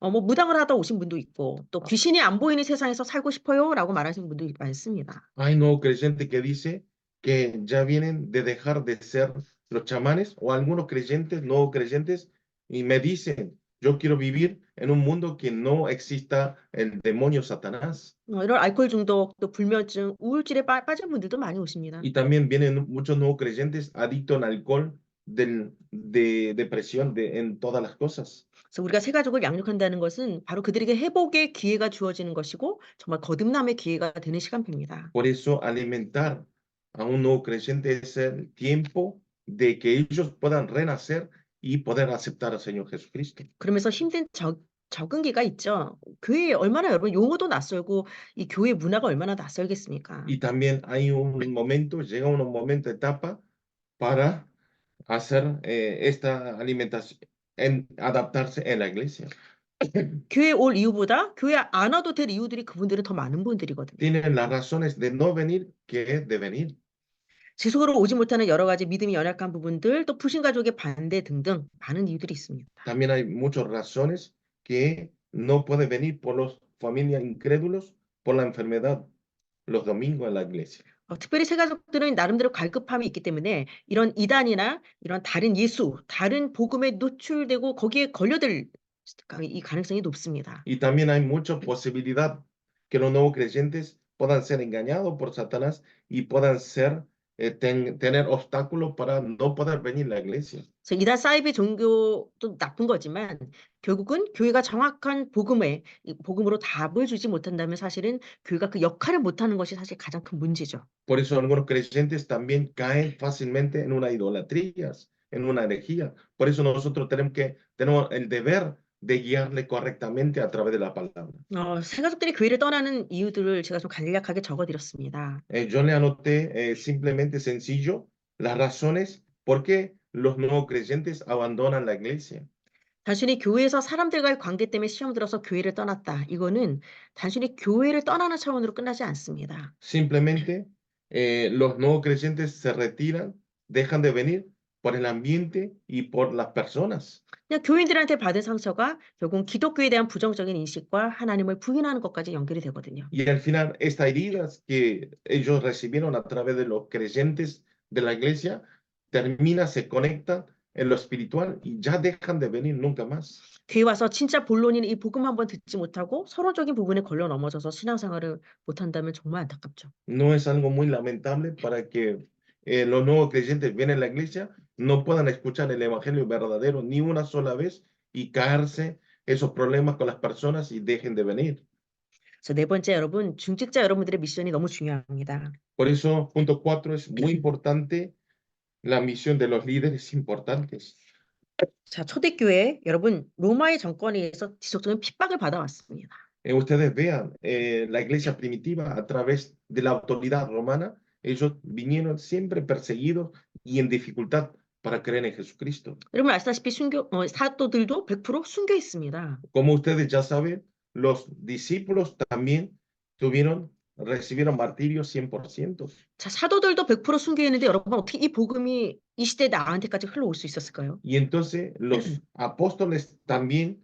무당을 하다 오신 분도 있고 또 귀신이 안 보이는 세상에서 살고 싶어요라고 말하시는 분도 많습니다. Hay nuevos creyentes que dice que ya vienen de dejar de ser los chamanes o algunos creyentes, nuevos creyentes, y me dicen, yo quiero vivir en un mundo que no exista el demonio Satanás. 이런 알코올 중독, 또 불면증, 우울증에 빠진 분들도 많이 오십니다. Y también vienen muchos nuevos creyentes adictos al alcohol, de depresión, en todas las cosas. 그래서 우리가 새 가족을 양육한다는 것은 바로 그들에게 회복의 기회가 주어지는 것이고 정말 거듭남의 기회가 되는 시간표입니다. Por eso alimentar a un nuevo creyente es el tiempo de que ellos puedan renacer y poder aceptar al Señor Jesucristo. 그러면서 힘든 적응기가 있죠. 교회에 얼마나 여러분 용어도 낯설고 이 교회 문화가 얼마나 낯설겠습니까? Y también hay un momento, llega un momento, etapa para hacer esta alimentación, adaptarse en la iglesia. 교회에 올 이유보다 교회 안 와도 될 이유들이 그분들은 더 많은 분들이거든요. Tienen las razones de no venir que de venir. 지속으로 오지 못하는 여러 가지 믿음이 연약한 부분들, 또 부신 가족의 반대 등등 많은 이유들이 있습니다. También hay muchas razones que no pueden venir por los familias incrédulos por la enfermedad los domingos en la iglesia. 특별히 새 가족들은 나름대로 갈급함이 있기 때문에 이런 이단이나 이런 다른 예수, 다른 복음에 노출되고 거기에 걸려들 이 가능성이 높습니다. Y también hay mucha posibilidad que los nuevos creyentes puedan ser engañados por Satanás y puedan tener obstáculos para no poder venir a la iglesia. 그래서 이단 사이비 종교도 나쁜 거지만 결국은 교회가 정확한 이 복음으로 답을 주지 못한다면 사실은 교회가 그 역할을 못하는 것이 사실 가장 큰 문제죠. Por eso algunos creyentes también caen fácilmente en una idolatría, en una herejía. Por eso nosotros tenemos el deber de guiarle correctamente a través de la palabra. 새 가족들이 교회를 떠나는 이유들을 제가 좀 간략하게 적어드렸습니다. Yo le anoté simplemente sencillo las razones por qué los nuevos creyentes abandonan la iglesia. 단순히 교회에서 사람들과의 관계 때문에 시험 들어서 교회를 떠났다. 이거는 단순히 교회를 떠나는 차원으로 끝나지 않습니다. Simplemente los nuevos creyentes se retiran, dejan de venir por el ambiente y por las personas. 그냥 교인들한테 받은 상처가 결국 기독교에 대한 부정적인 인식과 하나님을 부인하는 것까지 연결이 되거든요. Y al final, estas heridas que ellos recibieron a través de los creyentes de la iglesia, se conectan en lo espiritual y ya dejan de venir nunca más. 교회 와서 진짜 본론인 이 복음 한번 듣지 못하고 서론적인 부분에 걸려 넘어져서 신앙생활을 못한다면 정말 안타깝죠. No es algo muy lamentable para que los nuevos creyentes vienen a la iglesia, no puedan escuchar el evangelio verdadero ni una sola vez y caerse esos problemas con las personas y dejen de venir. 그래서 네 번째 여러분, 중직자 여러분들의 미션이 너무 중요합니다. Por eso, punto 4 es muy importante, la misión de los líderes importantes. 자, 초대교회 여러분 로마의 정권에 의해서 지속적인 핍박을 받아왔습니다. Ustedes vean, la iglesia primitiva a través de la autoridad romana, ellos vinieron siempre perseguidos y en dificultad para creer en Jesucristo. 여러분 아시다시피 사도들도 100% 순교 있습니다. Como ustedes ya saben, los discípulos también recibieron martirio 100%. 자, 사도들도 100% 순교했는데 여러분 어떻게 이 복음이 이 시대에 나한테까지 흘러올 수 있었을까요? Y entonces los apóstoles también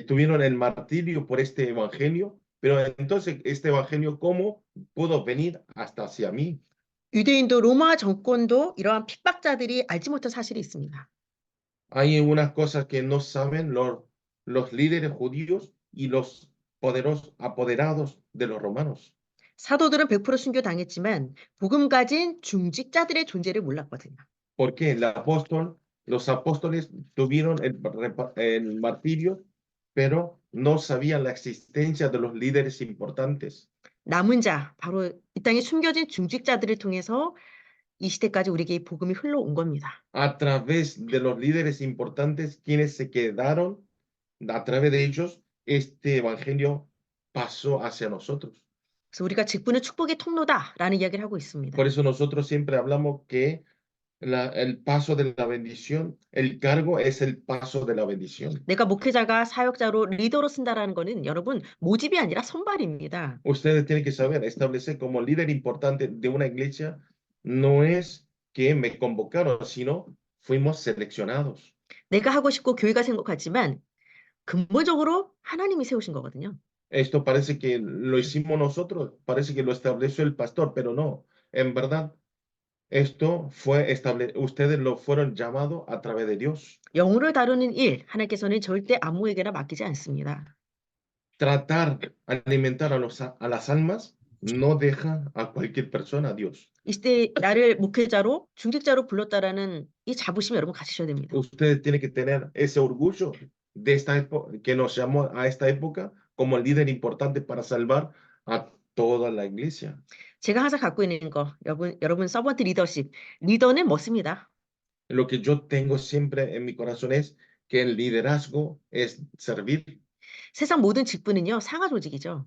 tuvieron el martirio por este evangelio, pero entonces este evangelio, ¿cómo pudo venir hasta hacia mí? 유대인도 로마 정권도 이러한 핍박자들이 알지 못한 사실이 있습니다. Hay unas cosas que no saben los líderes judíos y los apoderados de los romanos. 사도들은 100% 순교 당했지만 복음 가진 중직자들의 존재를 몰랐거든요. Porque los apóstoles tuvieron el martirio, pero no sabían la existencia de los líderes importantes. 남은 자, 바로 이 땅에 숨겨진 중직자들을 통해서 이 시대까지 우리에게 이 복음이 흘러온 겁니다. A través de los líderes importantes, quienes se quedaron, a través de ellos, este evangelio pasó hacia nosotros. 그래서 우리가 직분은 축복의 통로다라는 이야기를 하고 있습니다. Por eso nosotros siempre hablamos que el paso de la bendición, el cargo es el paso de la bendición. 내가 목회자가 사역자로 리더로 쓴다라는 거는 여러분 모집이 아니라 선발입니다. Ustedes tienen que saber, establecer como líder importante de una iglesia no es que me convocaron, sino fuimos seleccionados. 내가 하고 싶고 교회가 생각하지만 근본적으로 하나님이 세우신 거거든요. Esto parece que lo hicimos nosotros, parece que lo estableció el pastor, pero no. En verdad, esto fue ustedes lo fueron llamados a través de Dios. 영혼을 다루는 일, 하나님께서는 절대 아무에게나 맡기지 않습니다. Tratar, alimentar a las almas, no deja a cualquier persona a Dios. 이 시대 나를 목회자로 중직자로 불렀다라는 이 자부심 여러분 가지셔야 됩니다. Ustedes tienen que tener ese orgullo de esta época, que nos llamó a esta época como el líder importante para salvar a toda la iglesia. 제가 항상 갖고 있는 거, 여러분 서번트 리더십, 리더는 멋습니다. Lo que yo tengo siempre en mi corazón es que el liderazgo es servir. 세상 모든 직분은요 상하 조직이죠.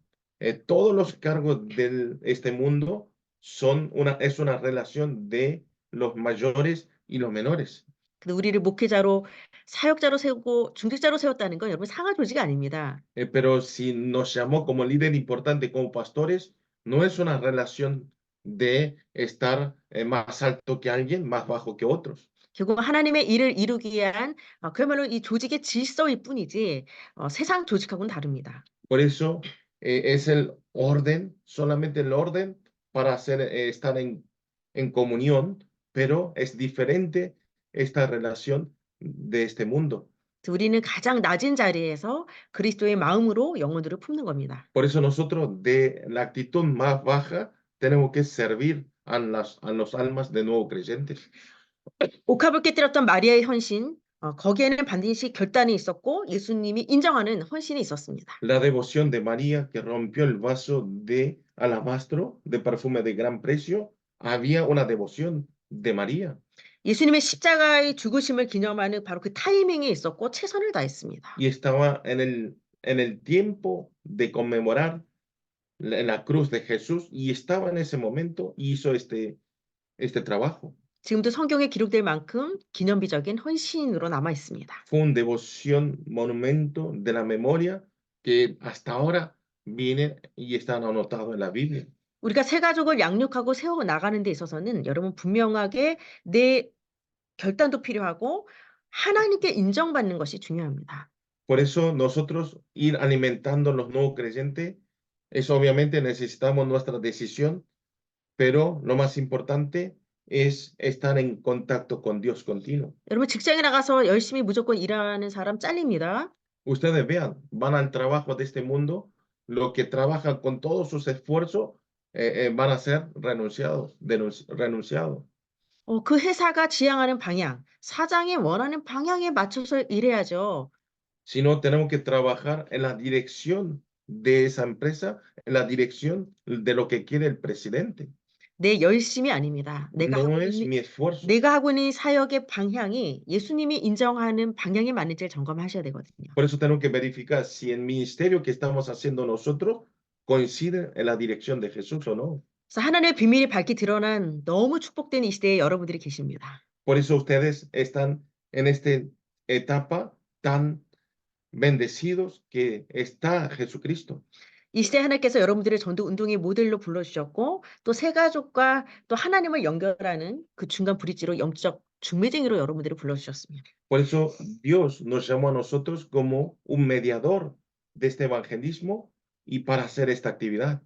Todos los cargos de este mundo es una relación de los mayores y los menores. 근데 우리를 목회자로 사역자로 세우고 중직자로 세웠다는 건 여러분 상하 조직이 아닙니다. Pero si nos llamó como líder importante, como pastores, no es una relación de estar más alto que alguien, más bajo que otros. 결국 하나님의 일을 이루기 위한 그야말로 이 조직의 질서일 뿐이지 세상 조직하고는 다릅니다. Por eso es el orden, solamente el orden para hacer, estar en comunión, pero es diferente esta relación de este mundo. 우리는 가장 낮은 자리에서 그리스도의 마음으로 영혼들을 품는 겁니다. Por eso nosotros de la actitud más baja tenemos que servir a los almas de nuevos creyentes. 옥합을 깨뜨렸던 마리아의 헌신, 거기에는 반드시 결단이 있었고 예수님이 인정하는 헌신이 있었습니다. La devoción de María que rompió el vaso de alabastro de perfume de gran precio, había una devoción de María. 예수님의 십자가의 죽으심을 기념하는 바로 그 타이밍에 있었고 최선을 다했습니다. Y estaba en el tiempo de conmemorar la cruz de Jesús y estaba en ese momento y hizo este trabajo. 지금도 성경에 기록될 만큼 기념비적인 헌신으로 남아 있습니다. Fue un devoción, monumento de la memoria que hasta ahora viene y están anotados en la Biblia. 우리가 새 가족을 양육하고 세워 나가는 데 있어서는 여러분 분명하게 내 결단도 필요하고 하나님께 인정받는 것이 중요합니다. Por eso nosotros ir alimentando a los nuevos creyentes es obviamente necesitamos nuestra decisión, pero lo más importante es estar en contacto con Dios continuo. 여러분 직장에 나가서 열심히 무조건 일하는 사람 잘립니다. Ustedes vean, van al trabajo de este mundo, lo que trabajan con todos sus esfuerzos van a ser renunciados. 그 회사가 지향하는 방향, 사장이 원하는 방향에 맞춰서 일해야죠. Sino tenemos que trabajar en la dirección de esa empresa, en la dirección de lo que quiere el presidente. 내 열심이 아닙니다. No es mi esfuerzo. 내가 하고 있는 사역의 방향이 예수님이 인정하는 방향에 맞는지를 점검하셔야 되거든요. Por eso tenemos que verificar si el ministerio que estamos haciendo nosotros coincide en la dirección de Jesús o no. 그래서 하나님의 비밀이 밝게 드러난 너무 축복된 이 시대에 여러분들이 계십니다. Por eso ustedes están en esta etapa tan bendecidos que está Jesucristo. 이 시대 하나님께서 여러분들의 전도 운동의 모델로 불러주셨고 또 새 가족과 또 하나님을 연결하는 그 중간 브릿지로 영적 중매쟁이로 여러분들을 불러주셨습니다. Por eso Dios nos llamó a nosotros como un mediador de este evangelismo y para hacer esta actividad.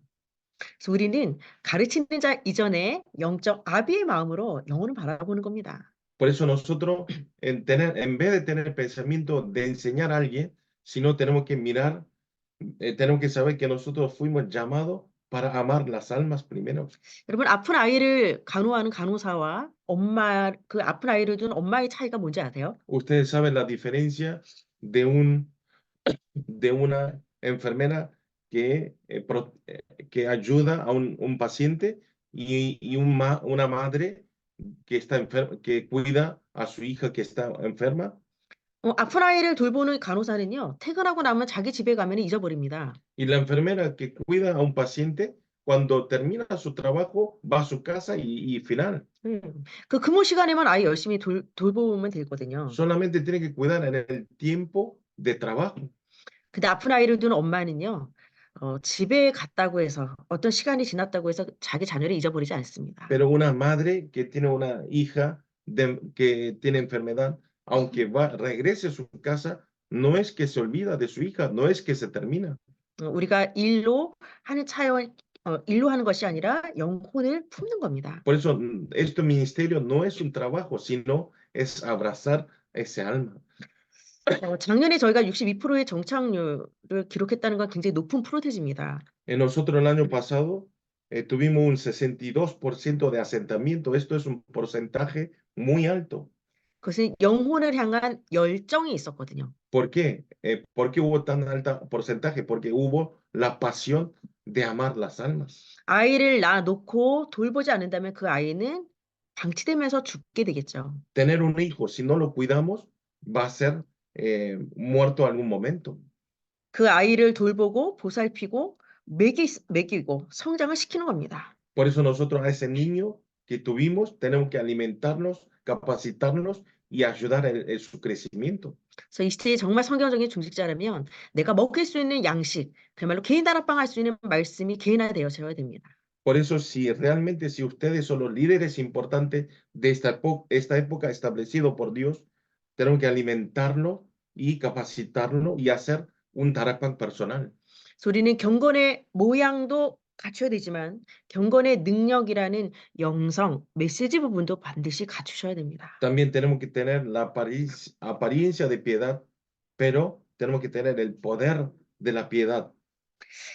그래서 우리는 가르치는 자 이전에 영적 아비의 마음으로 영혼을 바라보는 겁니다. Por eso nosotros, en vez de tener el pensamiento de enseñar a alguien, sino tenemos que mirar, tenemos que saber que nosotros fuimos llamados para amar las almas primero. 여러분 아픈 아이를 간호하는 간호사와 그 아픈 아이를 둔 엄마의 차이가 뭔지 아세요? Ustedes saben la diferencia de una enfermera que ayuda a un paciente y una madre que está enferma, que cuida a su hija que está enferma. 아픈 아이를 돌보는 간호사는요, 퇴근하고 나면 자기 집에 가면 잊어버립니다. Y la enfermera que cuida a un paciente, cuando termina su trabajo, va a su casa y final. 그 근무 시간에만 아이 열심히 돌보면 되거든요. Solamente tiene que cuidar en el tiempo de trabajo. 근데 아픈 아이를 둔 엄마는요, 집에 갔다고 해서 어떤 시간이 지났다고 해서 자기 자녀를 잊어버리지 않습니다. Pero una madre que tiene una hija que tiene enfermedad, aunque regrese a su casa, no es que se olvida de su hija, no es que se termina. 우리가 일로 하는 것이 아니라 영혼을 품는 겁니다. Por eso, este ministerio no es un trabajo, sino es abrazar ese alma. 작년에 저희가 62%의 정착률을 기록했다는 건 굉장히 높은 프로테지입니다. Nosotros el año pasado tuvimos un 62% de asentamiento. Esto es un porcentaje muy alto. 그것은 영혼을 향한 열정이 있었거든요. ¿Por qué? ¿Por qué hubo tan alto porcentaje? Porque hubo la pasión de amar las almas. 아이를 낳아놓고 돌보지 않는다면 그 아이는 방치되면서 죽게 되겠죠. Tener un hijo, si no lo cuidamos, va a ser muerto en algún momento. 그 아이를 돌보고 보살피고 먹이고 성장을 시키는 겁니다. Por eso nosotros a ese niño que tuvimos tenemos que alimentarnos, capacitarnos y ayudar en su crecimiento. 그래서 이 시대에 정말 성경적인 중직자라면 내가 먹을 수 있는 양식, 그야말로 개인 다락방 할 수 있는 말씀이 개인화되어져야 됩니다. Por eso, si ustedes son los líderes importantes de esta época establecido por Dios, tenemos que alimentarlo y capacitarlo y hacer un Tarapan personal. 그래서 우리는 경건의 mo양도 갖춰야 되지만 경건의 능력이라는 영성, 메시지 부분도 반드시 갖추셔야 됩니다. También tenemos que tener la apariencia de piedad, pero tenemos que tener el poder de la piedad.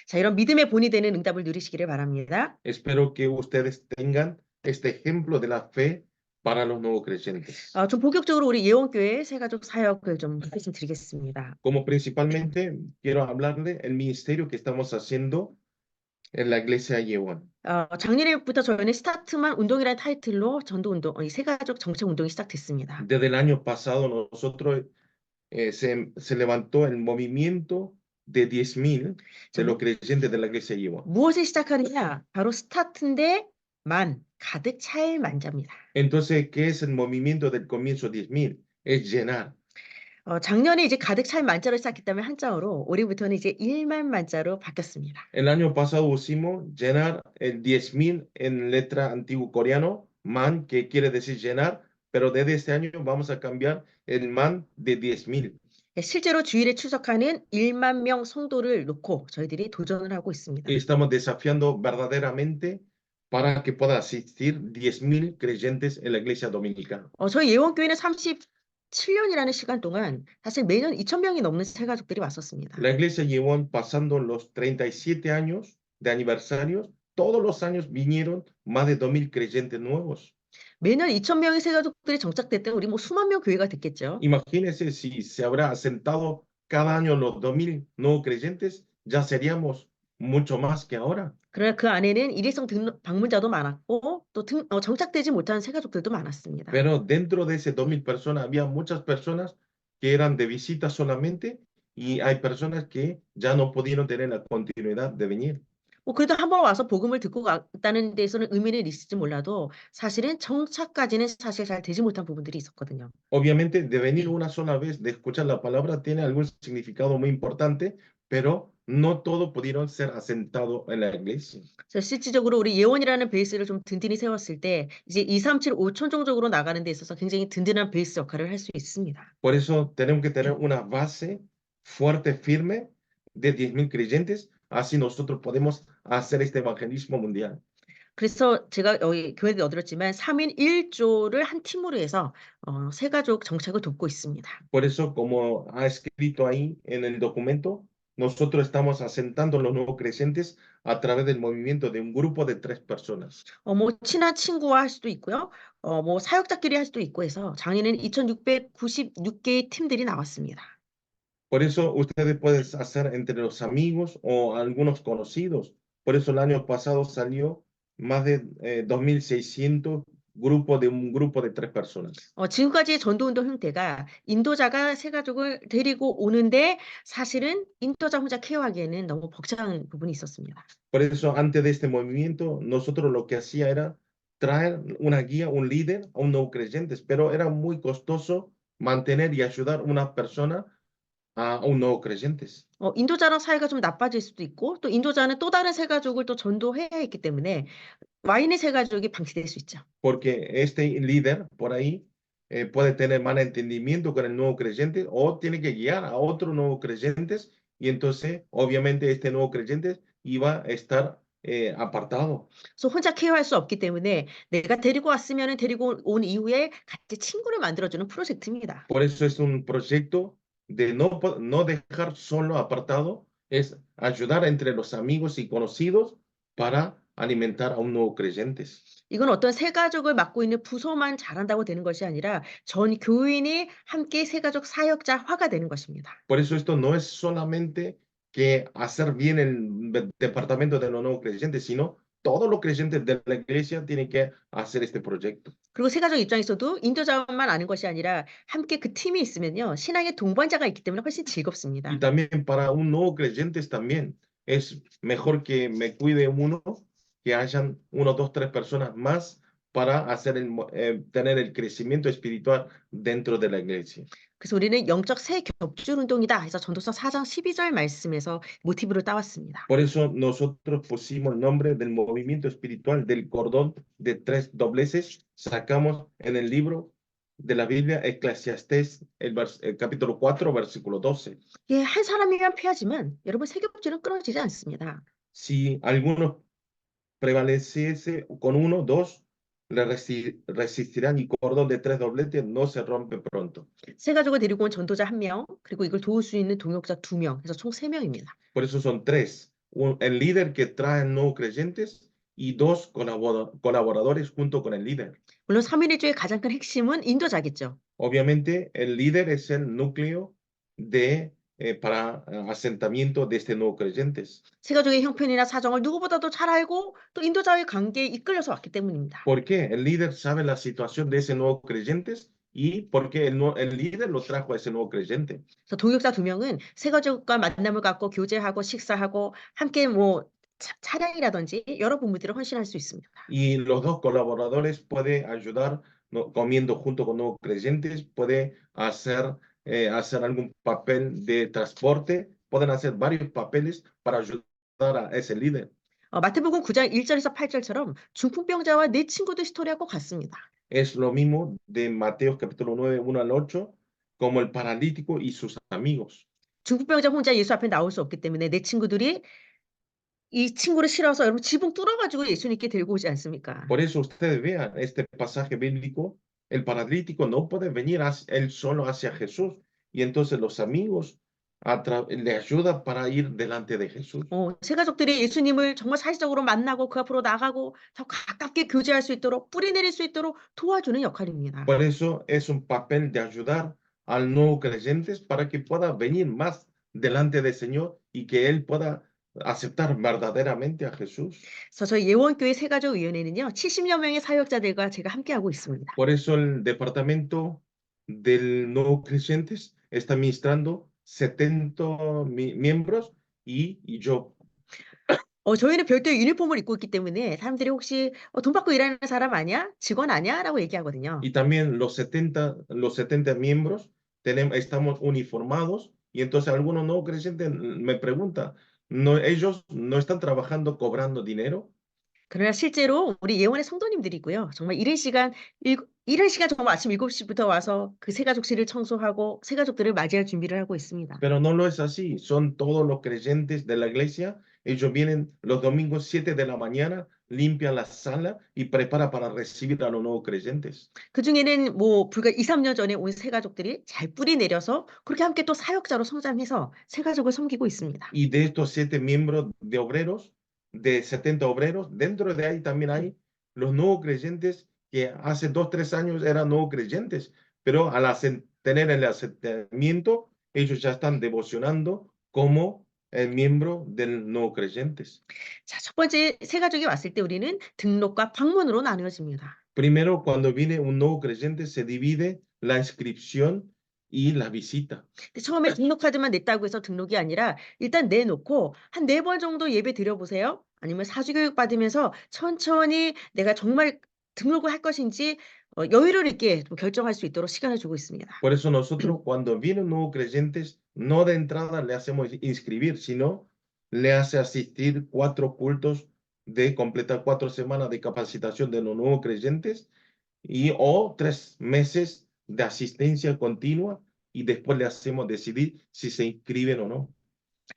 자, 이런 믿음의 본이 되는 응답을 누리시기를 바랍니다. Espero que ustedes tengan este ejemplo de la fe para los nuevos creyentes. 좀 본격적으로 우리 예원교회 새가족 사역을 좀 말씀드리겠습니다. Como principalmente quiero hablarle el ministerio que estamos haciendo en la iglesia Yeon. 작년에부터 저희는 스타트만 운동이라는 타이틀로 전도 운동, 이 새가족 정책 운동이 시작됐습니다. Desde el año pasado nosotros se levantó el movimiento de 10,000 de los creyentes de la iglesia Yeon. 무엇을 시작하느냐? 바로 스타트인데 가득 찰 만자입니다. Entonces, ¿qué es el movimiento del comienzo 10,000? Es llenar. 작년에 이제 가득 찰 만자로 시작했다면 한자어로 올해부터는 이제 1만 만자로 바뀌었습니다. El año pasado pusimos llenar el 10,000 en letra antiguo coreano, man, que quiere decir llenar, pero desde este año vamos a cambiar el man de 10,000. 실제로 주일에 출석하는 1만 명 성도를 놓고 저희들이 도전을 하고 있습니다. Y estamos desafiando verdaderamente para que pueda asistir 10,000 creyentes en la iglesia dominicana. 저희 예원교회는 37년이라는 시간 동안 사실 매년 2,000명이 넘는 새가족들이 왔었습니다. La iglesia Yeon, pasando los 37 años de aniversarios, todos los años vinieron más de 2,000 creyentes nuevos. 매년 2,000명의 새가족들이 정착됐다면 우리 뭐 수만 명 교회가 됐겠죠. Imagínense si se habrá asentado cada año los 2,000 nuevos creyentes, ya seríamos mucho más que ahora. 그러나 그 안에는 일회성 방문자도 많았고 또 정착되지 못한 새가족들도 많았습니다. Pero dentro de ese 2,000 personas había muchas personas que eran de visita solamente y hay personas que ya no pudieron tener la continuidad de venir. 그래도 한번 와서 복음을 듣고 갔다는 데서는 의미는 있을지 몰라도 사실은 정착까지는 사실 잘 되지 못한 부분들이 있었거든요. Obviamente, de venir una sola vez, de escuchar la palabra, tiene algún significado muy importante, pero no todos pudieron ser asentados en la iglesia. 실질적으로 우리 예원이라는 베이스를 좀 든든히 세웠을 때 이제 2, 3, 7, 5천종적으로 나가는 데 있어서 굉장히 든든한 베이스 역할을 할 수 있습니다. Por eso tenemos que tener una base fuerte, firme, de 10,000 creyentes, así nosotros podemos hacer este evangelismo mundial. 그래서 제가 여기 교회에 얻었지만 3인 1조를 한 팀으로 해서 새가족 정착을 돕고 있습니다. Por eso, como ha escrito ahí en el documento, nosotros estamos asentando los nuevos creyentes a través del movimiento de un grupo de 3 personas. 뭐 친한 친구와 할 수도 있고요. 뭐 사역자끼리 할 수도 있고 해서 작년에는 2,696개의 팀들이 나왔습니다. Por eso ustedes pueden hacer entre los amigos o algunos conocidos. Por eso el año pasado salió más de 2,600 grupos de un grupo de 3 personas. 지금까지의 전도운동 형태가 인도자가 새가족을 데리고 오는데 사실은 인도자 혼자 케어하기에는 너무 벅찬 부분이 있었습니다. Por eso antes de este movimiento nosotros lo que hacía era traer una guía, un líder a un nuevo creyente, pero era muy costoso mantener y ayudar una persona a un nuevo creyentes. 인도자랑 사이가 좀 나빠질 수도 있고 또 인도자는 또 다른 새가족을 또 전도해야 했기 때문에 와인의 새가족이 방치될 수 있죠. Porque este líder por ahí puede tener mal entendimiento con el nuevo creyente o tiene que guiar a otros nuevos creyentes y entonces obviamente este nuevo creyente iba a estar apartado. 그래서 혼자 케어할 수 없기 때문에 내가 데리고 왔으면 데리고 온 이후에 같이 친구를 만들어주는 프로젝트입니다. Por eso es un proyecto de no dejar solo apartado, es ayudar entre los amigos y conocidos para alimentar a un nuevo creyentes. 이건 어떤 새가족을 맡고 있는 부서만 잘한다고 되는 것이 아니라 전 교인이 함께 새가족 사역자화가 되는 것입니다. Por eso esto no es solamente que hacer bien el departamento de los nuevos creyentes, sino todos los creyentes de la iglesia tienen que hacer este proyecto. 그리고 새가족 입장에서도 인도자만 아는 것이 아니라 함께 그 팀이 있으면요 신앙의 동반자가 있기 때문에 훨씬 즐겁습니다. Y también para un nuevo creyentes también es mejor que me cuide uno, que hayan 1, 2, 3 personas más para tener el crecimiento espiritual dentro de la iglesia. 그래서 우리는 영적 새 겹줄 운동이다 해서 전도서 4장 12절 말씀에서 모티브를 따왔습니다. Por eso nosotros pusimos el nombre del movimiento espiritual del cordón de tres dobleces. Sacamos en el libro de la Biblia Eclesiastés, el capítulo 4, versículo 12. 예, 한 사람이면 패하지만 여러분 새 겹줄은 끊어지지 않습니다. Si alguno prevaleciese con uno, dos, le resistirán y cordón de tres dobletes no se rompe pronto. 새 가족을 데리고 온 전도자 1명, 그리고 이걸 도울 수 있는 동역자 2명, 해서 총 3명입니다. Por eso son tres. El líder que trae nuevos creyentes y dos colaboradores junto con el líder. 물론 삼위일조의 가장 큰 핵심은 인도자겠죠. Obviamente, el líder es el núcleo para asentamiento de este nuevo creyentes. 새 가족의 형편이나 사정을 누구보다도 잘 알고 또 인도자의 관계에 이끌려서 왔기 때문입니다. ¿Por qué? El líder sabe la situación de ese nuevo creyentes y porque el líder lo trajo a ese nuevo creyente. 그래서 동역자 2명은 새 가족과 만남을 갖고 교제하고 식사하고 함께 뭐 찬양이라든지 여러 부분들을 헌신할 수 있습니다. Y los dos colaboradores pueden ayudar comiendo junto con nuevos creyentes, puede hacer algún papel de transporte, pueden hacer varios papeles para ayudar a ese líder. 마태복음 9장 1절에서 8절처럼 중풍병자와 내 친구들 스토리하고 같습니다. Es lo mismo de Mateo capítulo 9, 1 al 8, como el paralítico y sus amigos. 중풍병자 혼자 예수 앞에 나올 수 없기 때문에 내 친구들이 이 친구를 실어서 여러분 지붕 뚫어가지고 예수님께 들고 오지 않습니까? Por eso ustedes vean este pasaje bíblico, el paralítico no puede venir él solo hacia Jesús, y entonces los amigos le ayudan para ir delante de Jesús. 새 가족들이 예수님을 정말 사실적으로 만나고 그 앞으로 나가고 더 가깝게 교제할 수 있도록 뿌리 내릴 수 있도록 도와주는 역할입니다. Por eso es un papel de ayudar al nuevo creyente para que pueda venir más delante del Señor y que él pueda aceptar verdaderamente a Jesús. 그래서 저희 예원교회 새가족위원회는요 70여 명의 사역자들과 제가 함께하고 있습니다. Por eso el departamento del nuevo creyentes está administrando 70 miembros y yo. 저희는 별도의 유니폼을 입고 있기 때문에 사람들이 혹시 돈 받고 일하는 사람 아니야? 직원 아니야? 라고 얘기하거든요. Y también los 70 miembros estamos uniformados y entonces algunos no creyentes me preguntan, ellos no están trabajando cobrando dinero. 그러나 실제로 우리 예원의 성도님들이고요. 정말 이른 시간 정말 아침 7시부터 와서 그 새가족실을 청소하고 새가족들을 맞이할 준비를 하고 있습니다. Pero no lo es así, son todos los creyentes de la iglesia. Ellos vienen los domingos 7 de la mañana, limpian la sala y preparan para recibir a los nuevos creyentes. 그중에는 뭐 불과 2-3년 전에 온 새가족들이 잘 뿌리 내려서 그렇게 함께 또 사역자로 성장해서 새가족을 섬기고 있습니다. Y de estos 7 miembros de obreros, de 70 obreros, dentro de ahí también hay los nuevos creyentes que hace 2-3 años eran nuevos creyentes, pero al tener el asentamiento, ellos ya están devocionando como el miembro del nuevo creyentes. 자, 첫 번째 새가족이 왔을 때 우리는 등록과 방문으로 나누어집니다. Primero, cuando viene un nuevo creyente, se divide la inscripción y la visita. 근데 처음에 등록카드만 냈다고 해서 등록이 아니라 일단 내놓고 한 4번 정도 예배 드려보세요. 아니면 사주교육 받으면서 천천히 내가 정말 등록을 할 것인지 여유를 있게 결정할 수 있도록 시간을 주고 있습니다. Por eso nosotros cuando vienen nuevos creyentes, no de entrada le hacemos inscribir, sino le hace asistir 4 cultos de completar 4 semanas de capacitación de los nuevos creyentes o 3 meses de asistencia continua y después le hacemos decidir si se inscriben o no.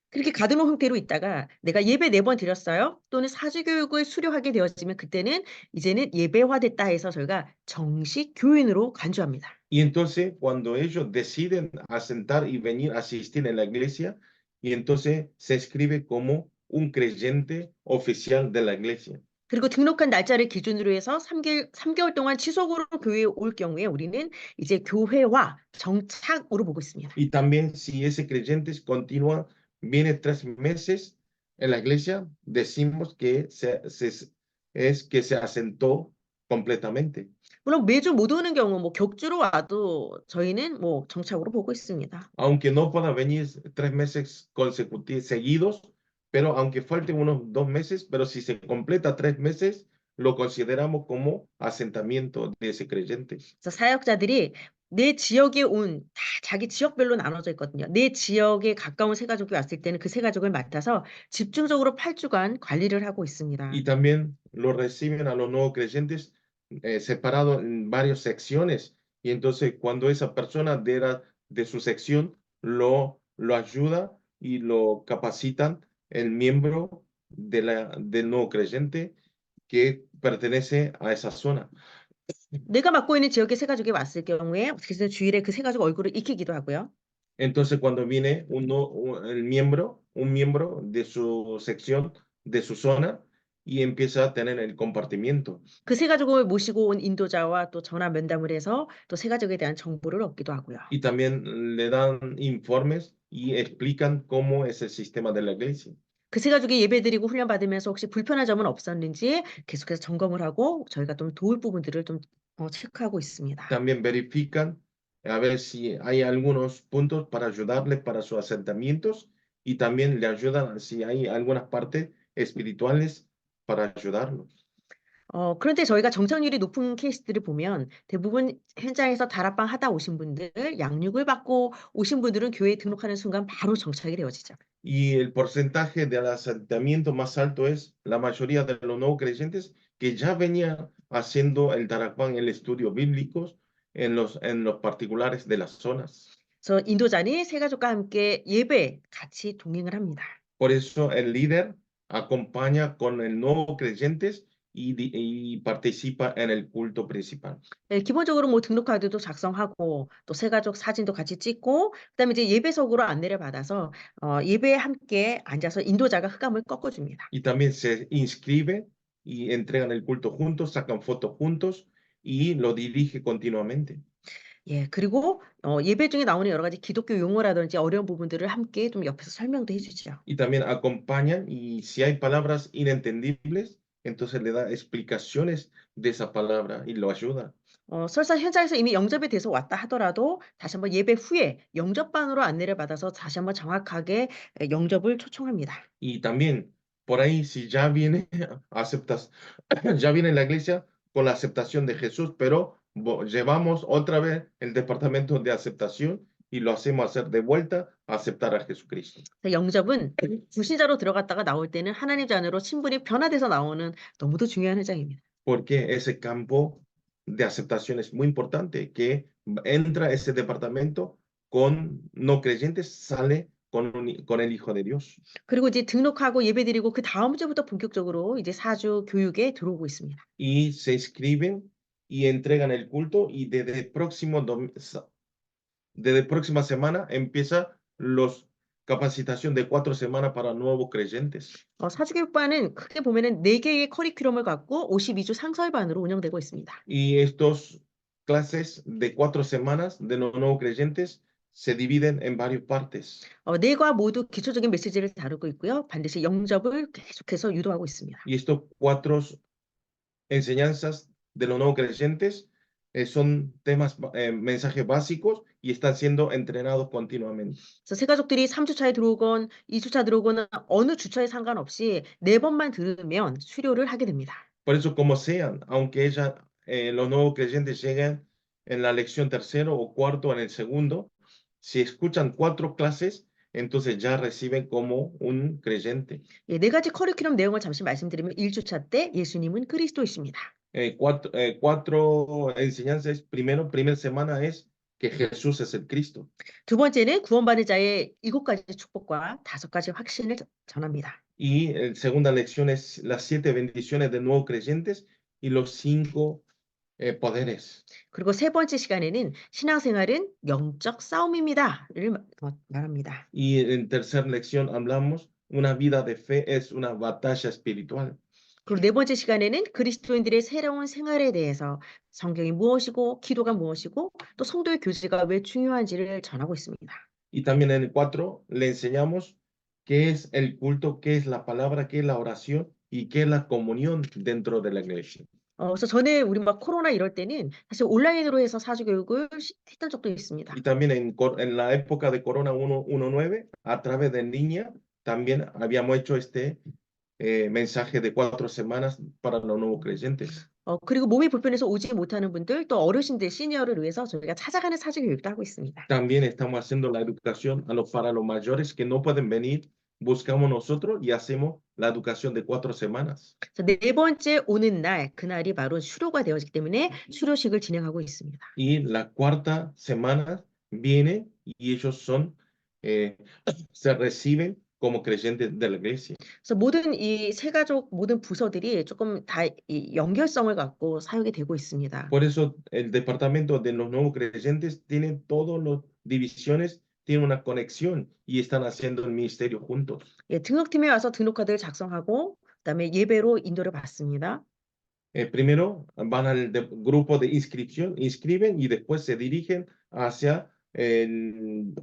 그렇게 가등록 형태로 있다가 내가 예배 4번 드렸어요. 또는 사주교육을 수료하게 되었으면 그때는 이제는 예배화됐다 해서 저희가 정식 교인으로 간주합니다. Y entonces cuando ellos deciden asentar y venir a asistir en la iglesia, y entonces se escribe como un creyente oficial de la iglesia. 그리고 등록한 날짜를 기준으로 해서 3개월 동안 지속으로 교회에 올 경우에 우리는 이제 교회화 정착으로 보고 있습니다. Y también si ese creyente continúa, viene 3 meses en la iglesia, decimos que se asentó completamente. 물론 매주 못 오는 경우 뭐 격주로 와도 저희는 뭐 정착으로 보고 있습니다. Aunque no pueda venir 3 meses consecutivos seguidos, pero aunque falte unos 2 meses, pero si se completa 3 meses, lo consideramos como asentamiento de ese creyente. 그래서 사역자들이 내 지역에 온 다 자기 지역별로 나눠져 있거든요. 내 지역에 가까운 새 가족이 왔을 때는 그 새 가족을 맡아서 집중적으로 8주간 관리를 하고 있습니다. Y también lo reciben a los nuevos creyentes separados en varias secciones. Y entonces cuando esa persona de su sección lo ayuda y lo capacitan el miembro del nuevo creyente que pertenece a esa zona. 내가 맡고 있는 지역에 새 가족이 왔을 경우에 어떻게 해서 주일에 그 새 가족 얼굴을 익히기도 하고요. Entonces cuando viene un miembro de su sección, de su zona, y empieza a tener el compartimiento. 그 새 가족을 모시고 온 인도자와 또 전화 면담을 해서 또 새 가족에 대한 정보를 얻기도 하고요. Y también le dan informes y explican cómo es el sistema de la iglesia. 그 새 가족이 예배드리고 훈련받으면서 혹시 불편한 점은 없었는지 계속해서 점검을 하고 저희가 좀 도울 부분들을 좀 체크하고 있습니다. También verifican a ver si hay algunos puntos para ayudarle para sus asentamientos y también le ayudan si hay algunas partes espirituales para ayudarlo. 그런데 저희가 정착률이 높은 케이스들을 보면 대부분 현장에서 다락방 하다 오신 분들, 양육을 받고 오신 분들은 교회에 등록하는 순간 바로 정착이 되어지죠. Y el porcentaje del asentamiento más alto es la mayoría de los nuevos creyentes que ya venían haciendo el Tarakban, el estudio bíblicos en los particulares de las zonas. 그래서 인도자는 새 가족과 함께 예배 같이 동행을 합니다. Por eso el líder acompaña con el nuevo creyentes y participa en el culto principal. 네, 기본적으로 뭐 등록카드도 작성하고 또 새 가족 사진도 같이 찍고 그다음에 이제 예배석으로 안내를 받아서 예배에 함께 앉아서 인도자가 흑암을 꺾어줍니다. Y también se inscribe y entregan el culto juntos, sacan fotos juntos y lo dirige continuamente. 예, 그리고 예배 중에 나오는 여러 가지 기독교 용어라든지 어려운 부분들을 함께 좀 옆에서 설명도 해주죠. Y también acompañan y si hay palabras inentendibles, entonces le da explicaciones de esa palabra y lo ayuda. 설사 현장에서 이미 영접이 돼서 왔다 하더라도 다시 한번 예배 후에 영접반으로 안내를 받아서 다시 한번 정확하게 영접을 초청합니다. Y también por ahí si ya viene aceptas, ya viene la iglesia con la aceptación de Jesús, pero llevamos otra vez el departamento de aceptación y lo hacemos hacer de vuelta a aceptar a Jesucristo. 영접은 불신자로 들어갔다가 나올 때는 하나님 자녀로 신분이 변화돼서 나오는 너무도 중요한 현장입니다. Porque ese campo de aceptación es muy importante, que entra ese departamento con no creyentes, sale con el Hijo de Dios. 그리고 이제 등록하고 예배드리고 그 다음 주부터 본격적으로 이제 사주 교육에 들어오고 있습니다. Y se inscriben y entregan el culto y desde próxima semana empieza los capacitación de 4 semanas para nuevos creyentes. 사주교육반은 크게 보면은 4개의 커리큘럼을 갖고 52주 상설반으로 운영되고 있습니다. Y estos clases de 4 semanas de los nuevos creyentes se dividen en varias partes. 4과 모두 기초적인 메시지를 다루고 있고요. 반드시 영접을 계속해서 유도하고 있습니다. Y estos 4 enseñanzas de los nuevos creyentes son temas, mensajes básicos y están siendo entrenados continuamente. 그래서 새 가족들이 3주차에 들어오건 2주차 들어오거나 어느 주차에 상관없이 4번만 들으면 수료를 하게 됩니다. Por eso, como sean, aunque los nuevos creyentes lleguen en la lección tercero o cuarto en el segundo, si escuchan 4 clases, entonces ya reciben como un creyente. 4가지 커리큘럼 내용을 잠시 말씀드리면 1주차 때 예수님은 그리스도이십니다. 4 enseñanzas. Primera semana es que Jesús es el Cristo. 두 번째는 구원받은 자의 7가지 축복과 5가지 확신을 전합니다. Y la segunda lección es las 7 bendiciones de nuevos creyentes y los 5 poderes. 그리고 세 번째 시간에는 신앙생활은 영적 싸움입니다를 말합니다. Y en tercera lección hablamos, una vida de fe es una batalla espiritual. 그리고 네 번째 시간에는 그리스도인들의 새로운 생활에 대해서 성경이 무엇이고 기도가 무엇이고 또 성도의 교제가 왜 중요한지를 전하고 있습니다. Y también en el 4 le enseñamos qué es el culto, qué es la palabra, qué es la oración y qué es la comunión dentro de la iglesia. 그래서 전에 우리 막 코로나 이럴 때는 사실 온라인으로 해서 사주 교육을 했던 적도 있습니다. Y también en la época de Corona 19, a través de línea, también habíamos hecho mensaje de 4 semanas para los nuevos creyentes. 그리고 몸이 불편해서 오지 못하는 분들, 또 어르신들, 시니어를 위해서 저희가 찾아가는 사주 교육도 하고 있습니다. También estamos haciendo la educación para los mayores que no pueden venir. Buscamos nosotros y hacemos la educación de 4 semanas. 그래서 네 번째 오는 날, 그날이 바로 수료가 되어지기 때문에 수료식을 진행하고 있습니다. Y la cuarta semana viene y ellos son, se reciben como creyentes de la iglesia. 그래서 모든 이 세 가족 모든 부서들이 조금 다 이 연결성을 갖고 사역이 되고 있습니다. Por eso el departamento de los nuevos creyentes tiene todas las divisiones, tiene una conexión y están haciendo el ministerio juntos. 예, 등록팀에 와서 등록카드를 작성하고 그다음에 예배로 인도를 받습니다. Primero van al grupo de inscripción, inscriben y después se dirigen hacia el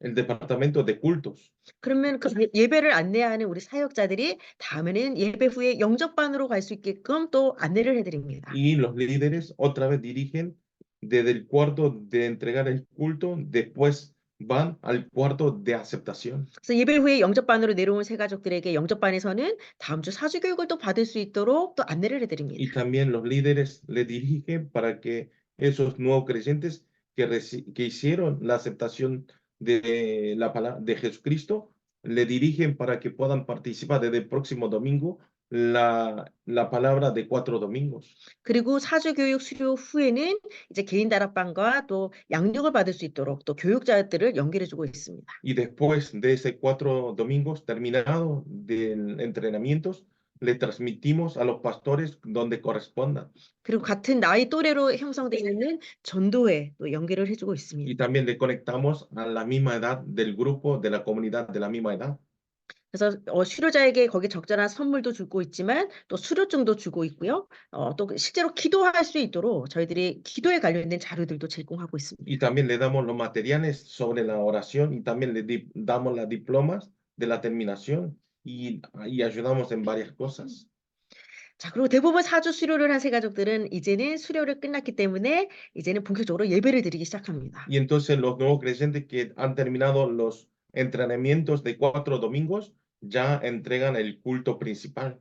departamento de cultos. 그러면 그 예배를 안내하는 우리 사역자들이 다음에는 예배 후에 영접반으로 갈 수 있게끔 또 안내를 해드립니다. Y los líderes otra vez dirigen desde el cuarto de entregar el culto, después van al cuarto de aceptación. 그래서 예배 후에 영접반으로 내려온 새 가족들에게 영접반에서는 다음 주 사주 교육을 또 받을 수 있도록 또 안내를 Y 해드립니다. también los líderes le dirigen para que esos nuevos creyentes que hicieron la aceptación de la palabra de Jesucristo, le dirigen para que puedan participar desde el próximo domingo la palabra de 4 domingos. 그리고 사주 교육 수료 후에는 이제 개인 다락방과 또 양육을 받을 수 있도록 또 교육자들을 연결해주고 있습니다. Y después de ese 4 domingos terminado de entrenamientos, le transmitimos a los pastores donde corresponda. 그리고 같은 나이 또래로 형성되어 있는 전도회 또 연결을 해주고 Y 있습니다. también le conectamos a la misma edad del grupo, de la comunidad de la misma edad. 그래서 수료자에게 거기에 적절한 선물도 주고 있지만 또 수료증도 주고 있고요. 또 실제로 기도할 수 있도록 저희들이 기도에 관련된 자료들도 제공하고 있습니다. Y también le damos los materiales sobre la oración y también le damos las diplomas de la terminación y ayudamos en varias cosas. 자, 그리고 대부분 사주 수료를 한 새 가족들은 이제는 수료를 끝났기 때문에 이제는 본격적으로 예배를 드리기 시작합니다. Y entonces los nuevos creyentes que han terminado los entrenamientos de 4 domingos ya entregan el culto principal.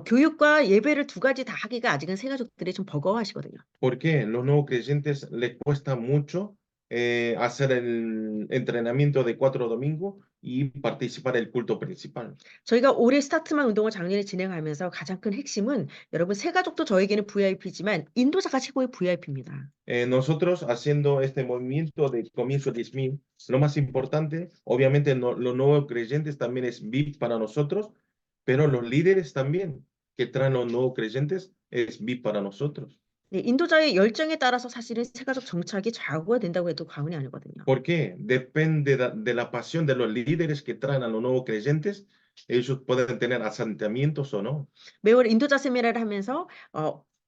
교육과 예배를 두 가지 다 하기가 아직은 새 가족들이 좀 버거워하시거든요. ¿Por qué? Los nuevos creyentes les cuesta mucho hacer el entrenamiento de 4 domingos y participar del culto principal. 저희가 올해 스타트만 운동을 작년에 진행하면서 가장 큰 핵심은 여러분 새 가족도 저에게는 VIP지만 인도자가 최고의 VIP입니다. Nosotros haciendo este movimiento de comienzo 10.000, lo más importante, obviamente los nuevos creyentes también es VIP para nosotros, pero los líderes también que traen los nuevos creyentes es VIP para nosotros. 네, 인도자의 열정에 따라서 사실은 새 가족 정착이 좌우가 된다고 해도 과언이 아니거든요. ¿Por qué? Depende de la pasión de los líderes que traen a los nuevos creyentes, ellos pueden tener asentamientos o no. 매월 인도자 세미나를 하면서